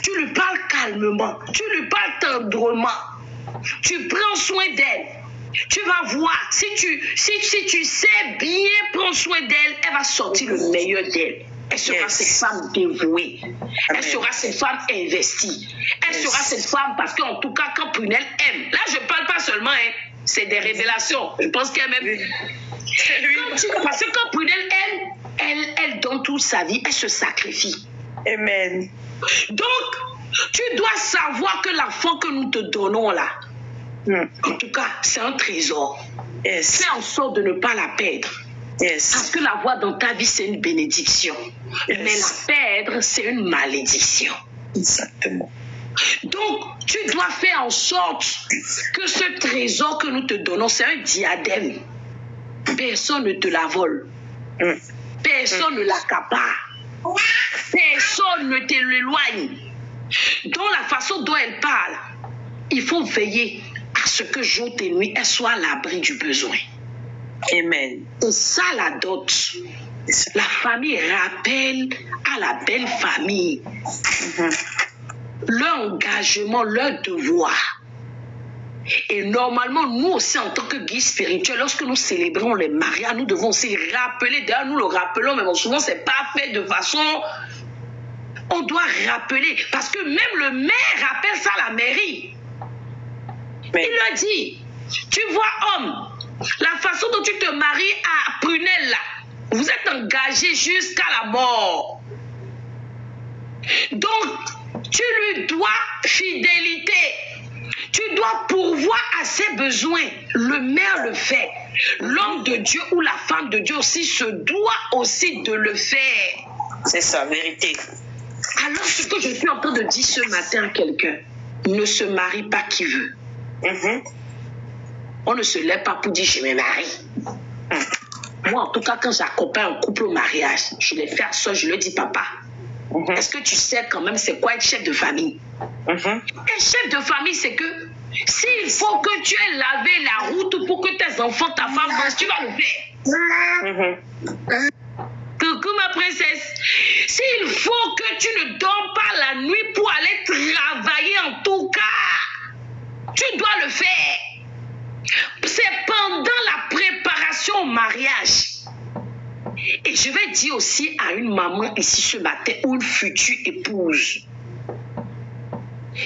Tu lui parles calmement. Tu lui parles tendrement. Tu prends soin d'elle. Tu vas voir, si tu sais bien prendre soin d'elle, elle va sortir le meilleur d'elle. Elle sera cette femme dévouée. Amen. Elle sera cette femme investie. Elle sera cette femme parce qu'en tout cas, quand Prunelle aime, là je ne parle pas seulement, hein, c'est des révélations. Je pense qu'elle même... Parce que quand Prunelle aime, elle donne toute sa vie, elle se sacrifie.
Amen.
Donc, tu dois savoir que l'enfant que nous te donnons là, en tout cas, c'est un trésor. Fais en sorte de ne pas la perdre. Parce que l'avoir dans ta vie, c'est une bénédiction. Mais la perdre, c'est une malédiction.
Exactement.
Donc, tu dois faire en sorte que ce trésor que nous te donnons, c'est un diadème. Personne ne te la vole. Personne ne l'accapare. Personne ne te l'éloigne. Dans la façon dont elle parle, il faut veiller à ce que jour et nuit, elle soit à l'abri du besoin.
Amen.
C'est ça la dot. La famille rappelle à la belle famille leur engagement, leur devoir. Et normalement, nous aussi, en tant que guide spirituel, lorsque nous célébrons les mariages, nous devons aussi rappeler, d'ailleurs nous le rappelons, mais bon, souvent c'est pas fait de façon... On doit rappeler, parce que même le maire rappelle ça à la mairie. Mais... il leur dit, tu vois homme, la façon dont tu te maries à Prunelle là, vous êtes engagé jusqu'à la mort. Donc, tu lui dois fidélité. Tu dois pourvoir à ses besoins. Le maire le fait. L'homme de Dieu ou la femme de Dieu aussi se doit aussi de le faire.
C'est ça, vérité.
Alors, ce que je suis en train de dire ce matin à quelqu'un, ne se marie pas qui veut. On ne se lève pas pour dire je me marie. Moi, en tout cas, quand j'accompagne un couple au mariage, je les fais à ça, je leur dis papa, est-ce que tu sais quand même c'est quoi être chef de famille? Un chef de famille, c'est que s'il faut que tu aies lavé la route pour que tes enfants, ta femme mangent, tu vas le faire. Coucou ma princesse. S'il faut que tu ne dors pas la nuit pour aller travailler en tout cas, tu dois le faire. C'est pendant la préparation au mariage. Et je vais dire aussi à une maman ici ce matin ou une future épouse.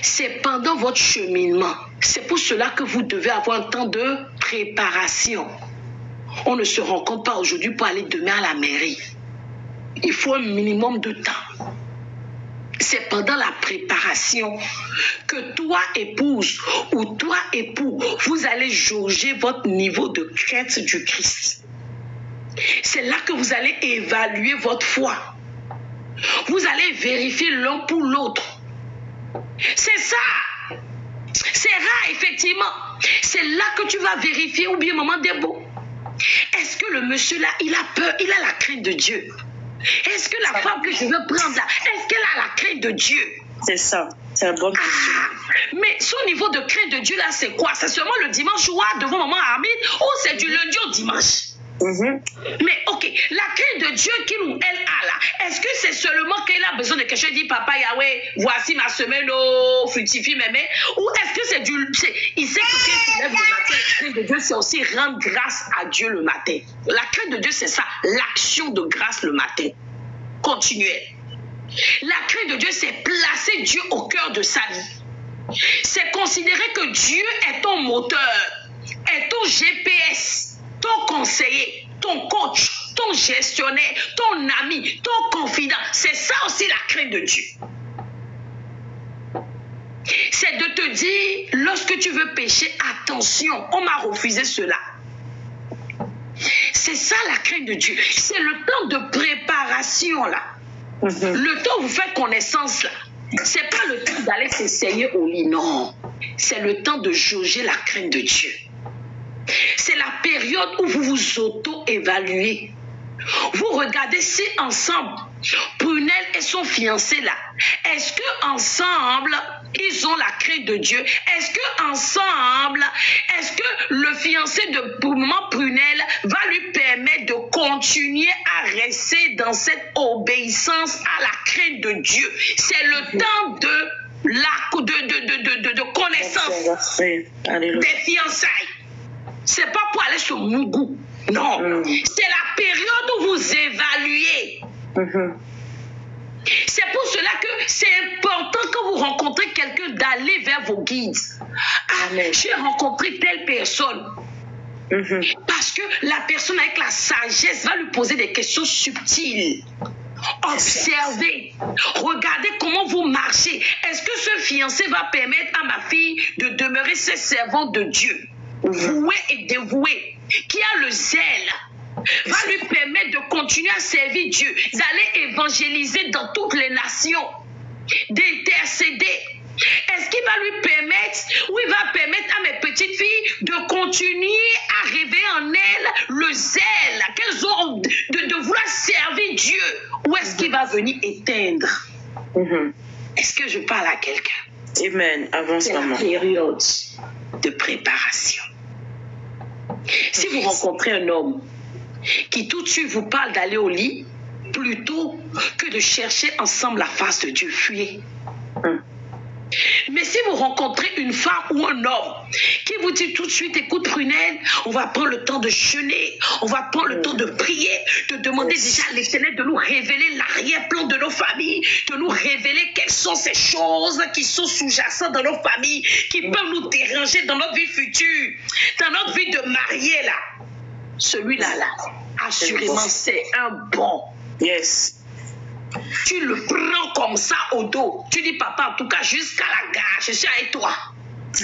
C'est pendant votre cheminement. C'est pour cela que vous devez avoir un temps de préparation. On ne se rencontre pas aujourd'hui pour aller demain à la mairie. Il faut un minimum de temps. C'est pendant la préparation que toi, épouse, ou toi, époux, vous allez jauger votre niveau de crainte du Christ. C'est là que vous allez évaluer votre foi. Vous allez vérifier l'un pour l'autre. C'est ça. C'est rare, effectivement. C'est là que tu vas vérifier, ou bien maman Debo. Est-ce que le monsieur là, il a peur, il a la crainte de Dieu? Est-ce que la femme que je veux prendre là, est-ce qu'elle a la crainte de Dieu?
C'est ça, c'est la bonne question.
Mais son niveau de crainte de Dieu là, c'est quoi? C'est seulement le dimanche soir devant maman Armide ou c'est du lundi au dimanche? Mais ok, la crainte de Dieu qu'il ou elle a là, est-ce que c'est seulement qu'elle a besoin de quelque chose, dit papa Yahweh, voici ma semaine, oh, fructifie mémé, ou est-ce que c'est du... il sait que quand il se lève le matin, la crainte de Dieu, c'est aussi rendre grâce à Dieu le matin. La crainte de Dieu, c'est ça, l'action de grâce le matin, continuelle. La crainte de Dieu, c'est placer Dieu au cœur de sa vie. C'est considérer que Dieu est ton moteur, est ton GPS, ton conseiller, ton coach, ton gestionnaire, ton ami, ton confident. C'est ça aussi la crainte de Dieu. C'est de te dire, lorsque tu veux pécher, attention, on m'a refusé cela. C'est ça la crainte de Dieu. C'est le temps de préparation là. Le temps où vous faites connaissance là. C'est pas le temps d'aller s'essayer au lit, non. C'est le temps de jauger la crainte de Dieu. C'est la période où vous vous auto-évaluez. Vous regardez si ensemble, Prunelle et son fiancé là, est-ce que ensemble ils ont la crainte de Dieu? Est-ce que ensemble, est-ce que le fiancé de maman Prunelle va lui permettre de continuer à rester dans cette obéissance à la crainte de Dieu. C'est le temps de connaissance des fiançailles. C'est pas pour aller sur Mougou. Non. C'est la période où vous évaluez. C'est pour cela que c'est important quand vous rencontrez quelqu'un d'aller vers vos guides. J'ai rencontré telle personne. Parce que la personne avec la sagesse va lui poser des questions subtiles. Observez, regardez comment vous marchez. Est-ce que ce fiancé va permettre à ma fille de demeurer cette servante de Dieu, vouée et dévouée, qui a le zèle, va lui permettre de continuer à servir Dieu, d'aller évangéliser dans toutes les nations, d'intercéder. Est-ce qu'il va lui permettre, ou il va permettre à mes petites filles de continuer à réveiller en elles le zèle qu'elles ont de vouloir servir Dieu, ou est-ce qu'il va venir éteindre? Est-ce que je parle à quelqu'un?
Amen. Avance, maman.
C'est la période de préparation. Si vous rencontrez un homme qui tout de suite vous parle d'aller au lit, plutôt que de chercher ensemble la face de Dieu, fuyez. Mais si vous rencontrez une femme ou un homme qui vous dit tout de suite, écoute Prunelle, on va prendre le temps de jeûner, on va prendre le temps de prier, de demander déjà à l'Éternel de nous révéler l'arrière-plan de nos familles, de nous révéler quelles sont ces choses qui sont sous-jacentes dans nos familles, qui peuvent nous déranger dans notre vie future, dans notre vie de mariée là. Celui-là, assurément, c'est un bon.
Yes.
Tu le prends comme ça au dos. Tu dis, papa, en tout cas, jusqu'à la gare, je suis avec toi.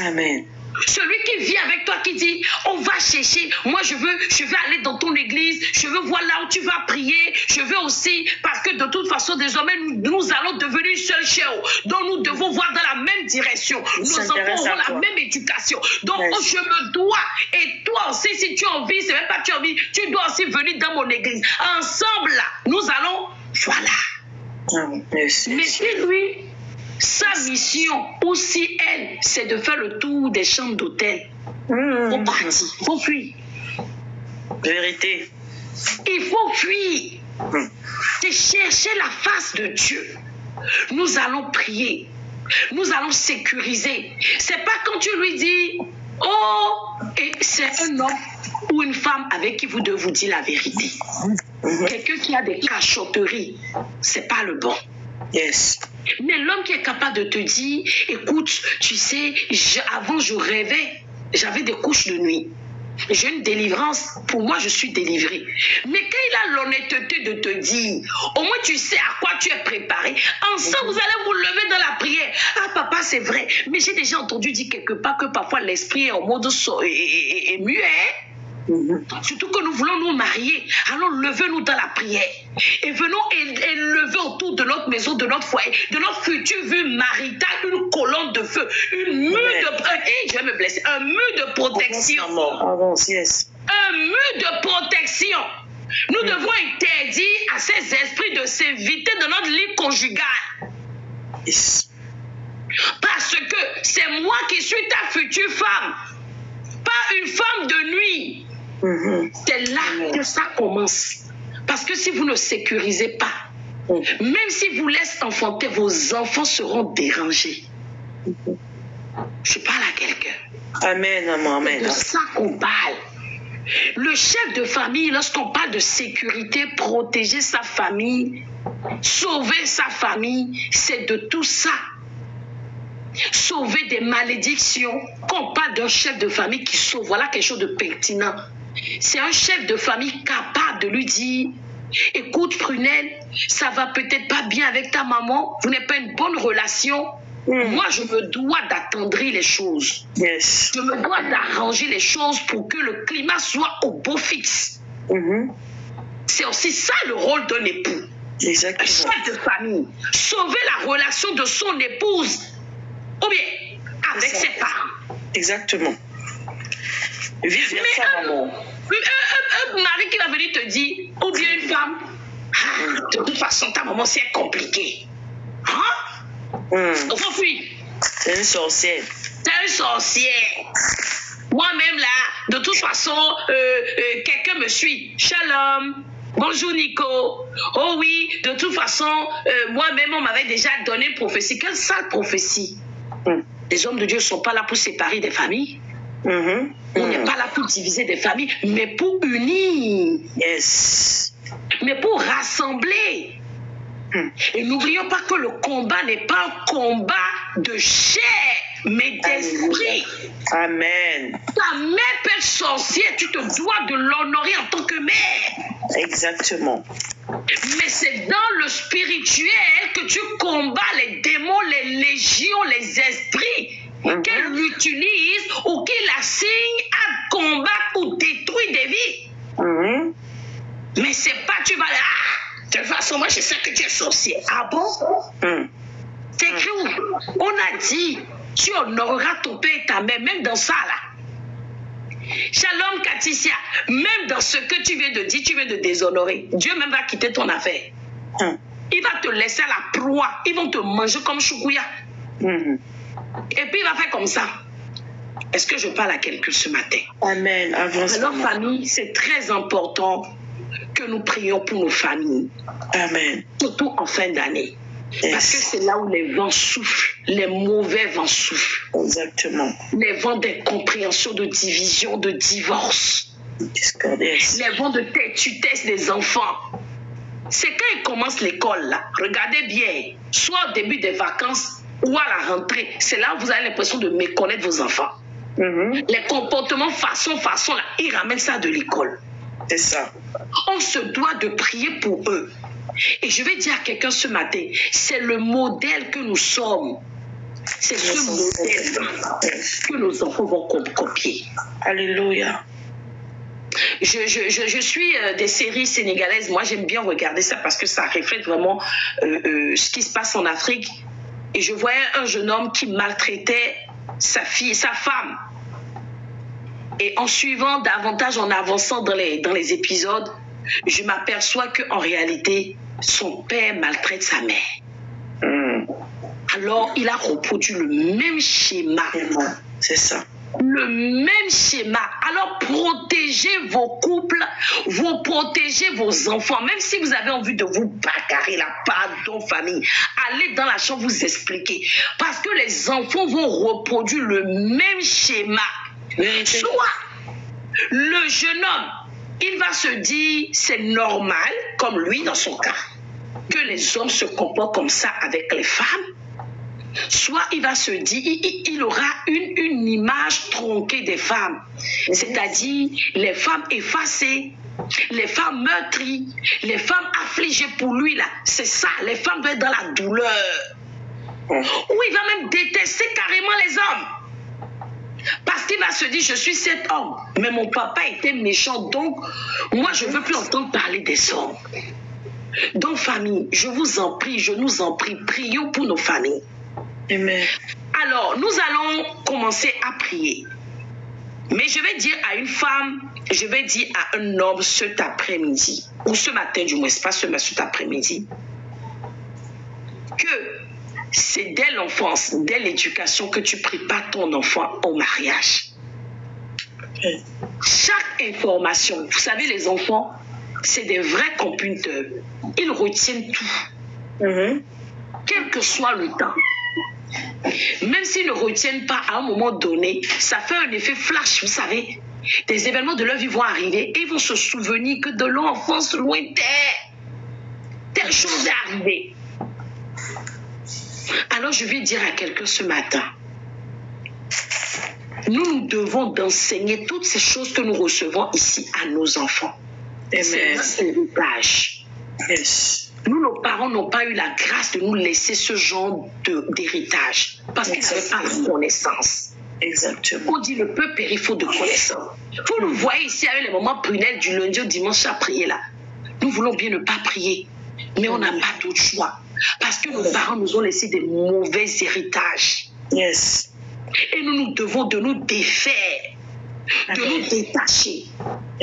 Amen.
Celui qui vit avec toi, qui dit, on va chercher, moi je veux aller dans ton église, je veux voir là où tu vas prier, je veux aussi, parce que de toute façon, désormais, nous allons devenir une seule chair, donc nous devons voir dans la même direction, nos enfants auront la même éducation, donc je me dois, et toi aussi, si tu as envie, c'est même pas tu as envie, tu dois aussi venir dans mon église, ensemble là, nous allons, voilà. Mais si lui, sa mission, ou si elle, c'est de faire le tour des chambres d'hôtel, faut partir, il faut fuir.
Vérité.
Il faut fuir. C'est chercher la face de Dieu. Nous allons prier. Nous allons sécuriser. C'est pas quand tu lui dis, oh, et c'est un homme ou une femme avec qui vous devez vous dire la vérité. Quelqu'un qui a des cachotteries, c'est pas le bon.
Yes.
Mais l'homme qui est capable de te dire, écoute, tu sais, avant je rêvais, j'avais des couches de nuit. J'ai une délivrance, pour moi je suis délivrée. Mais quand il a l'honnêteté de te dire, au moins tu sais à quoi tu es préparé, ensemble vous allez vous lever dans la prière. Ah papa, c'est vrai, mais j'ai déjà entendu dire quelque part que parfois l'esprit est en mode est muet. Surtout que nous voulons nous marier, alors levez-nous dans la prière et venons et lever autour de notre maison, de notre foyer, de notre future vie maritale, une colonne de feu, une mur de je vais me blesser, un mur de protection.
Avance, yes.
Un mur de protection. Nous devons interdire à ces esprits de s'inviter dans notre lit conjugal.
Yes.
Parce que c'est moi qui suis ta future femme, pas une femme de nuit. C'est là que ça commence. Parce que si vous ne sécurisez pas, même si vous laissez enfanter, vos enfants seront dérangés. Je parle à quelqu'un.
Amen, amen.
C'est de ça qu'on parle. Le chef de famille, lorsqu'on parle de sécurité, protéger sa famille, sauver sa famille, c'est de tout ça. Sauver des malédictions. Quand on parle d'un chef de famille qui sauve, voilà quelque chose de pertinent. C'est un chef de famille capable de lui dire, écoute Prunelle, ça va peut-être pas bien avec ta maman, vous n'avez pas une bonne relation. Moi, je me dois d'attendrir les choses.
Yes.
Je me dois d'arranger les choses pour que le climat soit au beau fixe. C'est aussi ça le rôle d'un époux.
Exactement.
Un chef de famille. Sauver la relation de son épouse ou bien avec ses parents.
Exactement. Vice versa, maman.
Un mari qui va venir te dire, ou bien une femme, de toute façon, ta maman, c'est compliqué. On faut fuir.
C'est une sorcière.
C'est une sorcière. Moi-même, là, de toute façon, quelqu'un me suit. Shalom. Bonjour Nico. Oh oui, de toute façon, moi-même, on m'avait déjà donné une prophétie. Quelle sale prophétie. Les hommes de Dieu ne sont pas là pour séparer des familles. On n'est pas là pour diviser des familles, mais pour unir.
Yes.
Mais pour rassembler. Et n'oublions pas que le combat n'est pas un combat de chair, mais d'esprit.
Amen.
Ta mère peut être sorcière, tu te dois de l'honorer en tant que mère.
Exactement.
Mais c'est dans le spirituel que tu combats les démons, les légions, les esprits qu'elle utilise ou qu'il assigne à combattre ou détruire des vies. Mais c'est pas tu vas là. De toute façon, moi je sais que tu es sorcier. Ah bon? C'est écrit où? On a dit, tu honoreras ton père et ta mère, même dans ça là. Shalom Katicia, même dans ce que tu viens de dire, tu viens de déshonorer. Dieu même va quitter ton affaire. Il va te laisser à la proie. Ils vont te manger comme choukouya. Et puis il va faire comme ça. Est-ce que je parle à quelqu'un ce matin?
Amen.
Alors famille, c'est très important que nous prions pour nos familles.
Amen.
Surtout en fin d'année. Parce que c'est là où les vents soufflent, les mauvais vents soufflent.
Exactement.
Les vents d'incompréhension, de division, de divorce. Les vents de têtutesse des enfants. C'est quand ils commencent l'école là. Regardez bien, soit au début des vacances ou à la rentrée. C'est là où vous avez l'impression de méconnaître vos enfants. Les comportements façon là, ils ramènent ça de l'école.
C'est ça.
On se doit de prier pour eux. Et je vais dire à quelqu'un ce matin, c'est le modèle que nous sommes. C'est ce modèle que nos enfants vont copier.
Alléluia.
Je suis des séries sénégalaises. Moi, j'aime bien regarder ça parce que ça reflète vraiment ce qui se passe en Afrique. Et je voyais un jeune homme qui maltraitait sa femme. Et en suivant davantage, en avançant dans les épisodes, je m'aperçois qu'en réalité, son père maltraite sa mère. Alors, il a reproduit le même schéma.
C'est ça.
Le même schéma. Alors, protégez vos couples, vous protégez vos enfants. Même si vous avez envie de vous bagarrer là, pardon famille, allez dans la chambre vous expliquer. Parce que les enfants vont reproduire le même schéma. Soit le jeune homme, il va se dire c'est normal, comme lui dans son cas, que les hommes se comportent comme ça avec les femmes. Soit il va se dire, il aura une image tronquée des femmes, c'est-à-dire les femmes effacées, les femmes meurtries, les femmes affligées pour lui là. C'est ça, les femmes vont être dans la douleur. Ou il va même détester carrément les hommes. Parce qu'il va se dire, je suis cet homme, mais mon papa était méchant, donc moi je ne veux plus entendre parler des hommes. Donc famille, je vous en prie, je nous en prie, prions pour nos familles.
Amen.
Alors, nous allons commencer à prier. Mais je vais dire à une femme, je vais dire à un homme cet après-midi, ou ce matin du moins, c'est pas cet après-midi, que c'est dès l'enfance, dès l'éducation que tu prépares ton enfant au mariage. Chaque information, vous savez, les enfants, c'est des vrais computeurs. Ils retiennent tout. Quel que soit le temps. Même s'ils ne retiennent pas à un moment donné, ça fait un effet flash, vous savez. Des événements de leur vie vont arriver et ils vont se souvenir que de leur enfance lointaine, telle chose est arrivée. Alors je vais dire à quelqu'un ce matin, nous devons d'enseigner toutes ces choses que nous recevons ici à nos enfants. C'est notre héritage. Nous, nos parents n'ont pas eu la grâce de nous laisser ce genre d'héritage parce qu'ils n'avaient pas la connaissance.
Exactement.
On dit le peuple périt faute de connaissance. Vous nous voyez ici avec les moments prunels du lundi au dimanche à prier là. Nous voulons bien ne pas prier, mais on n'a pas d'autre choix parce que nos parents nous ont laissé des mauvais héritages.
Yes.
Et nous devons de nous défaire, de nous détacher.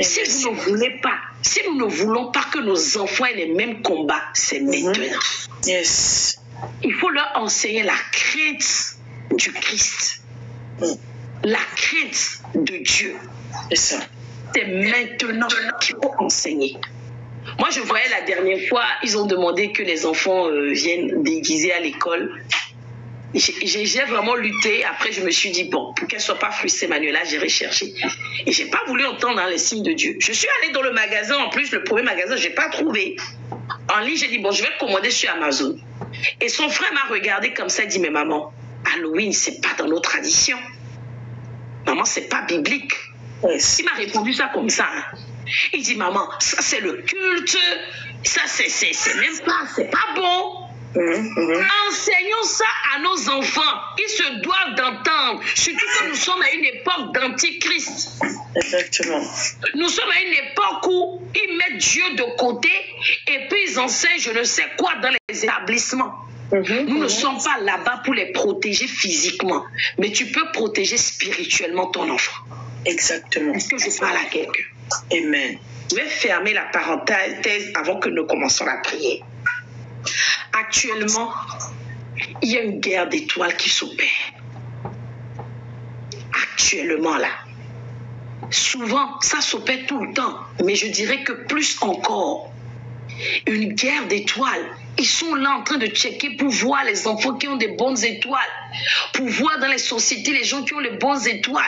Si vous ne voulez pas, si nous ne voulons pas que nos enfants aient les mêmes combats, c'est maintenant.
Yes.
Il faut leur enseigner la crainte du Christ. la crainte de Dieu.
C'est ça.
C'est maintenant qu'il faut enseigner. Moi, je voyais la dernière fois, ils ont demandé que les enfants viennent déguisés à l'école. J'ai vraiment lutté. Après, je me suis dit, bon, pour qu'elle ne soit pas frustrée, Manuela, j'irai chercher. Et je n'ai pas voulu entendre les signes de Dieu. Je suis allée dans le magasin. En plus, le premier magasin, je n'ai pas trouvé. En ligne, j'ai dit, bon, je vais commander sur Amazon. Et son frère m'a regardé comme ça et dit, mais maman, Halloween, ce n'est pas dans nos traditions. Maman, ce n'est pas biblique. Il m'a répondu ça comme ça. Hein. Il dit, maman, ça c'est le culte. Ça, c'est même pas, c'est pas bon. Enseignons ça à nos enfants. Ils se doivent d'entendre. Surtout que nous sommes à une époque d'antichrist.
Exactement.
Nous sommes à une époque où ils mettent Dieu de côté et puis ils enseignent je ne sais quoi dans les établissements. Nous ne sommes pas là-bas pour les protéger physiquement, mais tu peux protéger spirituellement ton enfant.
Exactement.
Est-ce que je parle à quelqu'un?
Amen.
Je vais fermer la parenthèse avant que nous commençons la prière. Actuellement, il y a une guerre d'étoiles qui s'opère. Actuellement, là. Souvent, ça s'opère tout le temps, mais je dirais que plus encore. Une guerre d'étoiles. Ils sont là en train de checker pour voir les enfants qui ont des bonnes étoiles, pour voir dans les sociétés les gens qui ont les bonnes étoiles,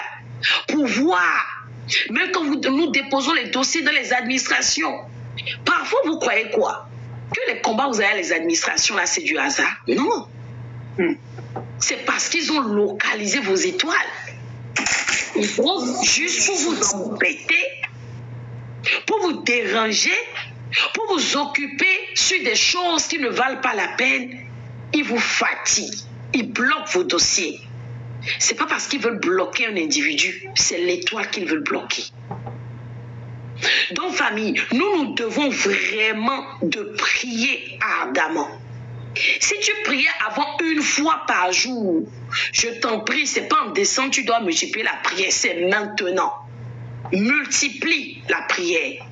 pour voir. Même quand nous déposons les dossiers dans les administrations, parfois vous croyez quoi? Que les combats vous avez à les administrations là c'est du hasard? Non. C'est parce qu'ils ont localisé vos étoiles. Ils vont juste pour vous embêter, pour vous déranger, pour vous occuper sur des choses qui ne valent pas la peine. Ils vous fatiguent, ils bloquent vos dossiers. C'est pas parce qu'ils veulent bloquer un individu, c'est l'étoile qu'ils veulent bloquer. Donc famille, nous devons vraiment de prier ardemment. Si tu priais avant une fois par jour, je t'en prie, c'est pas en décembre tu dois multiplier la prière, c'est maintenant. Multiplie la prière.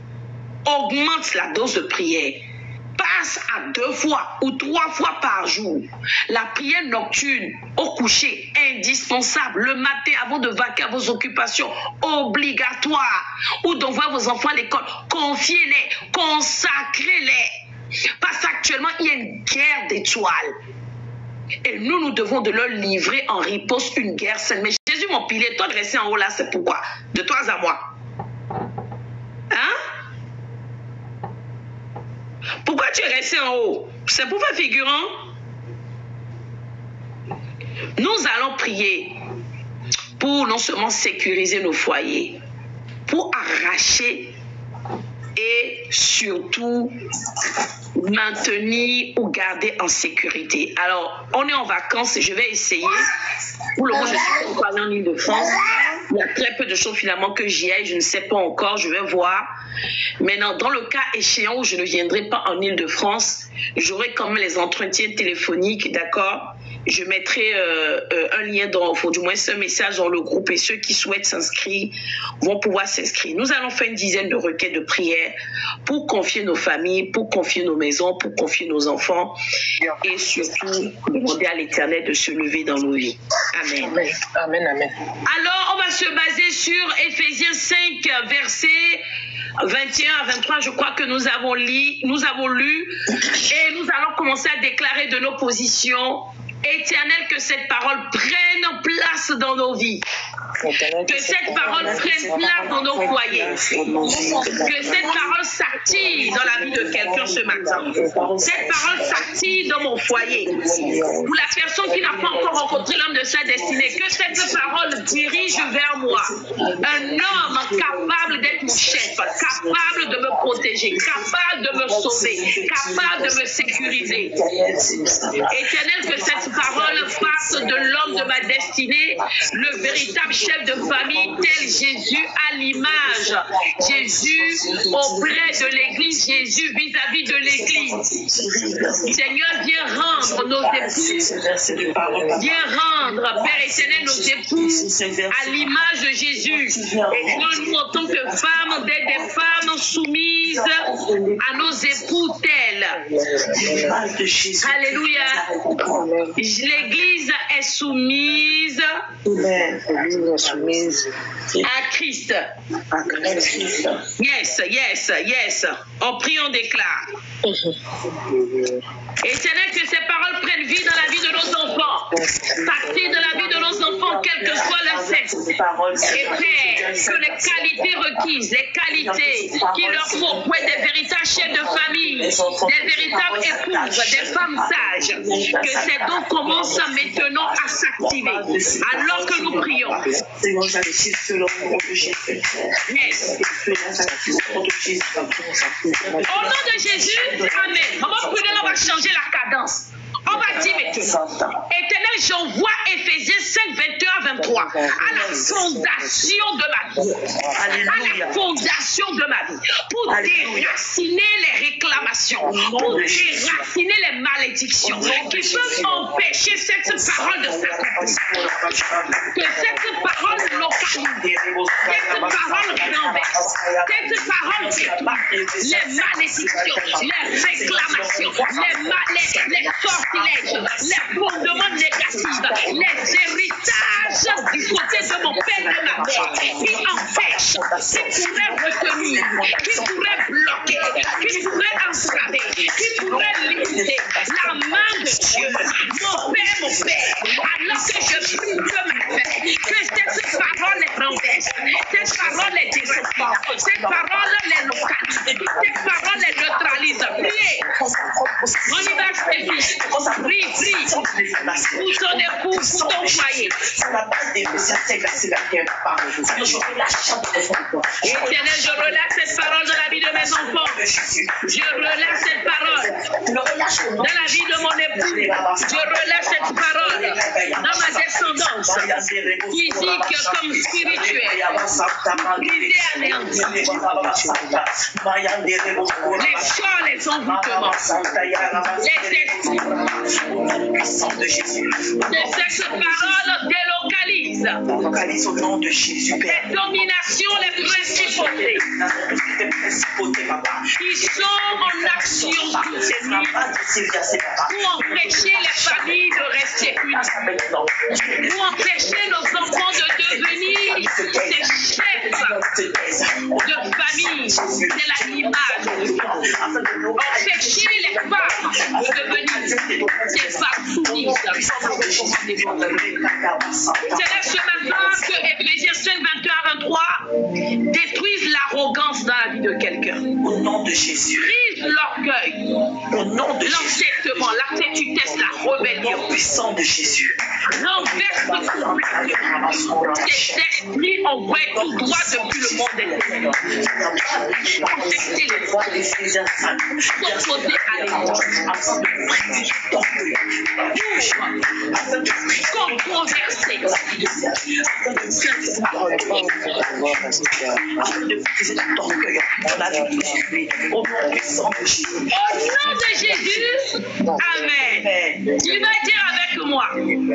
Augmente la dose de prière. Passe à 2 fois ou 3 fois par jour. La prière nocturne au coucher, indispensable. Le matin, avant de vaquer à vos occupations, obligatoire. Ou d'envoyer vos enfants à l'école, confiez-les, consacrez-les. Parce qu'actuellement, il y a une guerre d'étoiles. Et nous devons de leur livrer en riposte une guerre saine. Mais Jésus, mon pilier, toi de rester en haut là, c'est pourquoi? De toi à moi. Hein? Pourquoi tu es resté en haut? C'est pour faire figurant. Nous allons prier pour non seulement sécuriser nos foyers, pour arracher et surtout maintenir ou garder en sécurité. Alors, on est en vacances et je vais essayer. Pour le moment, je suis en Île-de-France. Il y a très peu de choses finalement que j'y aille. Je ne sais pas encore. Je vais voir. Maintenant, dans le cas échéant où je ne viendrai pas en Île-de-France, j'aurai quand même les entretiens téléphoniques, d'accord? Je mettrai un lien, du moins un message dans le groupe et ceux qui souhaitent s'inscrire vont pouvoir s'inscrire. Nous allons faire une dizaine de requêtes de prière pour confier nos familles, pour confier nos maisons, pour confier nos enfants et surtout demander à l'Éternel de se lever dans nos vies. Amen.
Amen. Amen, amen.
Alors, on va se baser sur Éphésiens 5, versets 21 à 23, je crois que nous avons lu et nous allons commencer à déclarer de nos positions. Éternel, que cette parole prenne place dans nos vies. Que cette parole prenne place dans nos foyers. Que cette parole s'active dans la vie de quelqu'un ce matin. Cette parole s'active dans mon foyer. Pour la personne qui n'a pas encore rencontré l'homme de sa destinée, que cette parole dirige vers moi. Un homme capable d'être mon chef, capable de me protéger, capable de me sauver, capable de me sécuriser. Éternel, que cette parole fasse de l'homme de ma destinée le véritable chef de famille tel Jésus à l'image. Jésus auprès de l'église, Jésus vis-à-vis de l'église. Seigneur, viens rendre nos époux. Viens rendre, Père éternel, nos époux à l'image de Jésus. Et nous, en tant que femmes, des femmes soumises l'Église à nos époux tels. Alléluia. L'Église est soumise à Christ. Yes. En priant, on déclare. Éternel, que ces paroles prennent vie dans la vie de nos enfants. Partir de la vie de nos enfants, quel que soit leur sexe. Et Père, que les qualités requises, les qualités qu'il leur faut pour être des véritables chefs de famille, des véritables épouses, des femmes sages, que ces dons commencent maintenant à s'activer alors que nous prions. Yes. Au nom de Jésus, amen. On va prier, on va changer la cadence. On va dire maintenant, Éternel, j'envoie Éphésiens 5, 21 à 23 à la fondation de ma vie. À la fondation de ma vie. Pour déraciner les réclamations, pour déraciner les malédictions qui peuvent empêcher cette parole de s'accomplir. Que cette parole localise, cette parole renverse, cette parole détruit les malédictions, les réclamations, les sortilèges, les fondements négatifs, les héritages du côté de mon père et de ma mère qui empêchent, qui pourraient retenir, qui pourraient bloquer, qui pourraient entraver, qui pourraient limiter la main de Dieu. Mon père, alors que je prie de ma paix, que cette parole les renverse, cette parole les déracine, cette parole les localise, cette parole les neutralise. Priez. On y va, Stéphie. Prie. Pour ton époux, pour ton foyer. Éternel, je relâche cette parole dans la vie de mes enfants. Je relâche cette parole dans la vie de mon époux. Je relâche cette parole dans ma descendance, physique comme spirituelle. Brisée, anéantie. Les choix, les envoûtements, les esprits. Que cette parole délocalise
au nom de Jésus.
les dominations, les principautés qui sont en action pour empêcher les familles de rester unies, pour empêcher nos enfants de devenir des chefs de famille, c'est l'image, empêcher les femmes de devenir des femmes soumises. C'est ce matin que Éphésiens 5, 21 à 23 détruisent l'arrogance dans la vie de quelqu'un.
Au nom de Jésus.
Brise l'orgueil,
Au nom de Jésus.
l'entêtement, l'attitudesse, la rébellion.
Au puissant de Jésus.
Renverse ces esprits envoient tout droit depuis le monde éternel. Contester les voies, s'opposer à l'église, controverser. Au nom de Jésus, amen. Tu vas dire avec moi,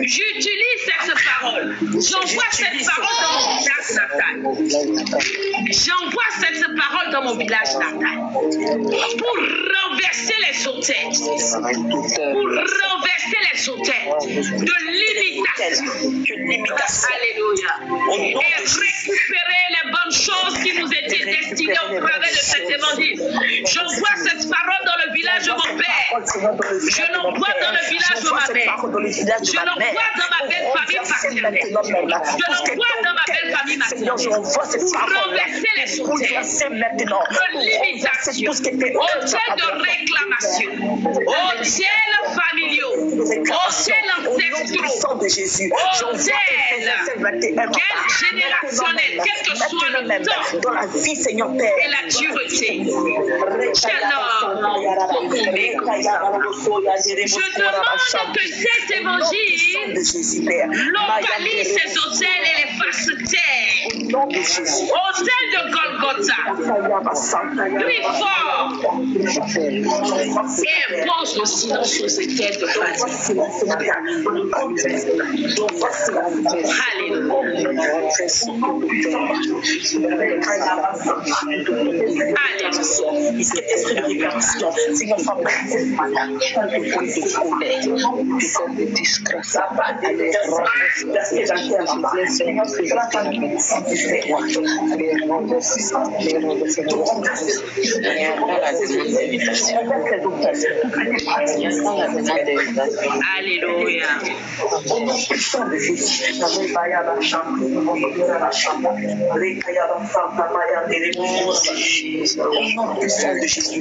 j'utilise cette parole. J'envoie cette parole dans mon village natal. J'envoie cette parole dans mon village natal pour renverser les autels. Pour renverser les autels de limitation. Alléluia. Et récupérer les bonnes choses qui nous étaient destinées au travers de cet évangile. J'envoie cette parole dans le village de mon père. Je l'envoie dans le village de ma mère. Je l'envoie dans ma belle famille paternelle. Je l'envoie dans ma belle famille maternelle. Pour renverser les autels de limitation, autels de réclamation, autels familiaux, autels ancestraux, autels générationnels, quel que soit le temps
dans la vie, Seigneur Père,
et la dureté. Je demande que cet évangile localise ces autels et les fasse taire. Autel de Golgotha, crie fort et impose le silence aux autels de Fatima. Alléluia.
esprit de réparation, Seigneur, sois présent ce matin.
Alléluia.
Au nom puissant de Jésus. Au nom puissant de Jésus.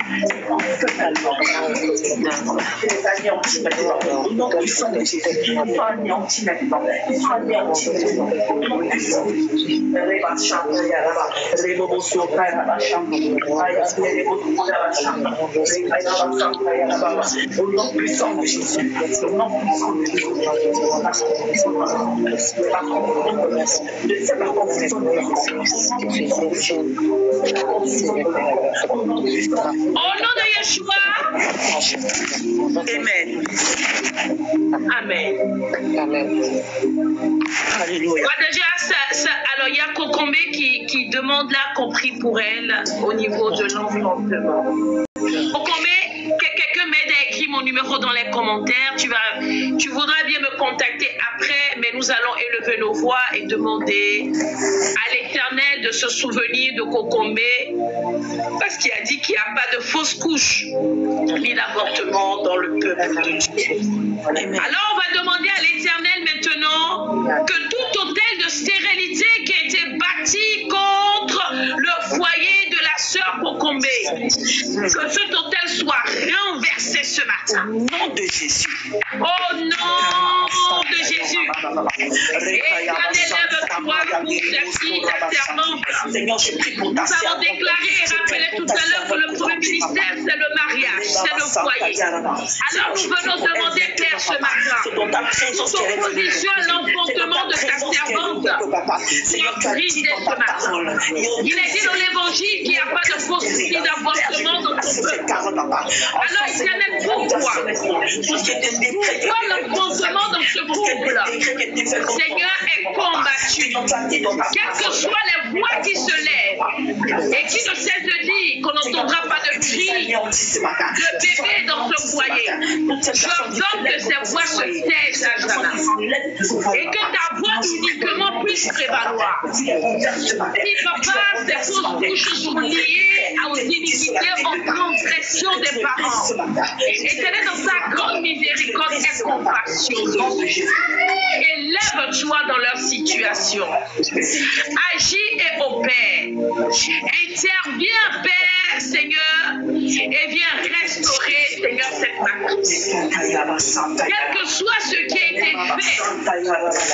Au nom puissant de Jésus. Ils sont anéantis maintenant. Ils sont anéantis maintenant. Au nom puissant de Jésus. Au nom puissant de Jésus. Au nom puissant de Jésus.
Au nom de Yeshua.
Amen.
Amen.
Amen. Alléluia.
Alors, il y a Kokombe qui demande là qu'on prie pour elle au niveau de l'enfantement. Kokombe, que quelqu'un m'aide à écrire mon numéro dans les commentaires. Tu voudras bien me contacter après, mais nous allons élever nos voix et demander à l'Éternel de se souvenir de Kokombe, parce qu'il a dit qu'il n'y a pas de fausse couche ni d'avortement dans le peuple de Dieu. Alors on va demander à l'Éternel maintenant que tout hôtel de stérilité qui a été bâti contre le foyer de la sœur Kokombe, que cet hôtel soit renversé ce matin.
Au nom de Jésus.
Au nom de Jésus. Éternel, lève-toi pour ta fille, ta servante. Nous avons déclaré et rappelé tout à l'heure que le premier ministère, c'est le mariage, c'est le foyer. Alors nous venons demander, Père, ce matin, toute opposition à l'enfantement de ta servante, soit brisée ce matin. Il est dit dans l'évangile qu'il n'y a pas de possibilité d'avortement dans ton peuple. Alors, Éternel, pourquoi l'enfantement dans ce couple, Seigneur, est combattu. Quelles que soient les voix qui se lèvent et qui ne cessent de dire qu'on n'entendra pas de cris de bébé dans ce foyer, j'ordonne que ces voix se taisent à jamais et que ta voix uniquement puisse prévaloir. Si papa, ces fausses couches sont liées aux iniquités, aux transgressions des parents, Éternel, dans sa grande miséricorde et compassion, élève-toi dans leur situation. Agis et opère. Interviens, Père, Seigneur, et viens restaurer, Seigneur, cette matrice. Quel que soit ce qui a été fait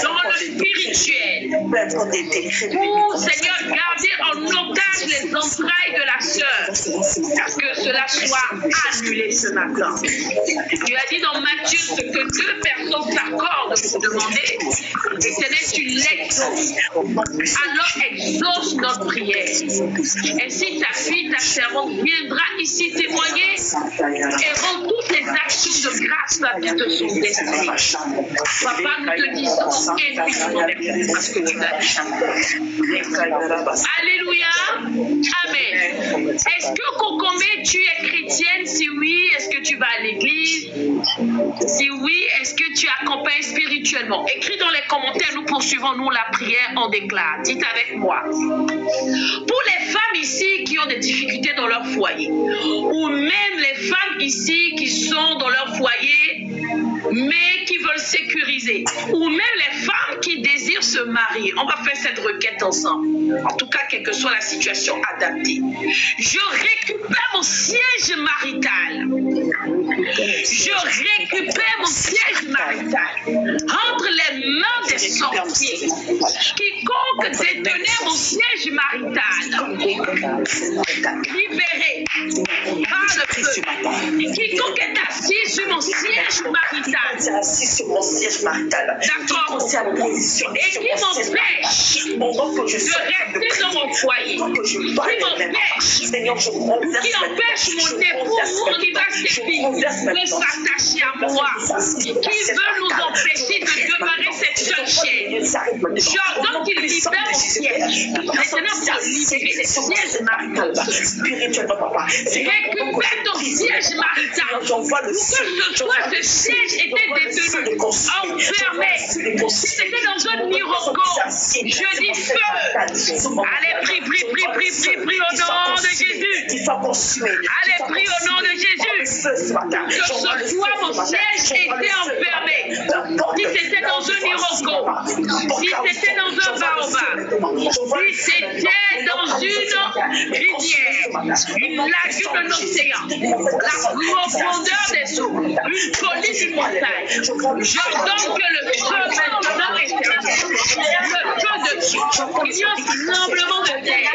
dans le spirituel, pour, Seigneur, garder en otage les entrailles de la sœur, que cela soit annulé ce matin. Tu as dit dans Matthieu ce que deux personnes s'accordent pour demander, Éternel, tu l'exauces. Alors exauce notre prière. Et si ta fille, ta servante viendra ici témoigner et rend toutes les actions de grâce qui te sont destinées. Papa, nous te disons infiniment merci parce que tu l'as dit. Alléluia. Amen. Est-ce que Kokombe, tu es chrétienne? Si oui, est-ce que tu vas à l'église? Si oui, est-ce que tu accompagnes spirituellement? Écris dans les commentaires, nous poursuivons nous la prière, on déclare. Dites avec moi. Pour les femmes ici qui ont des difficultés dans leur foyer, ou même les femmes ici qui sont dans leur foyer, mais qui veulent sécuriser, ou même les femmes qui désirent se marier, on va faire cette requête ensemble. En tout cas, quelle que soit la situation adaptée. Je récupère mon siège marital. Je récupère mon siège marital entre les mains des sorciers. Quiconque détenait mon siège marital, libéré par le feu. Quiconque est assis sur mon siège marital, marital.
Assis sur mon siège marital.
D'accord.
Qui à position.
Et qui m'empêche de rester dans mon foyer. Qui m'empêche. Qui empêche mon époux qui va de s'attacher à moi. Qui veut nous empêcher de demeurer cette seule chair. J'ordonne qu'il libère mon siège. Maintenant, pour libérer les sièges maritaux.
Spirituellement, papa.
Récupère ton siège marital. Pour que ce soit ce siège était détenu, enfermé. Si c'était dans un miroco, je dis feu. Allez, prie au nom de Jésus. Allez, prie au nom de Jésus. Que ce soit mon siège était enfermé. Si c'était dans un miroco, si c'était dans un baobab, si c'était dans une rivière, une lagune d'un océan, la profondeur des eaux, une colline d'une montagne, j'ordonne que le feu maintenant est éternel. Le feu de Dieu, il y a un tremblement de terre,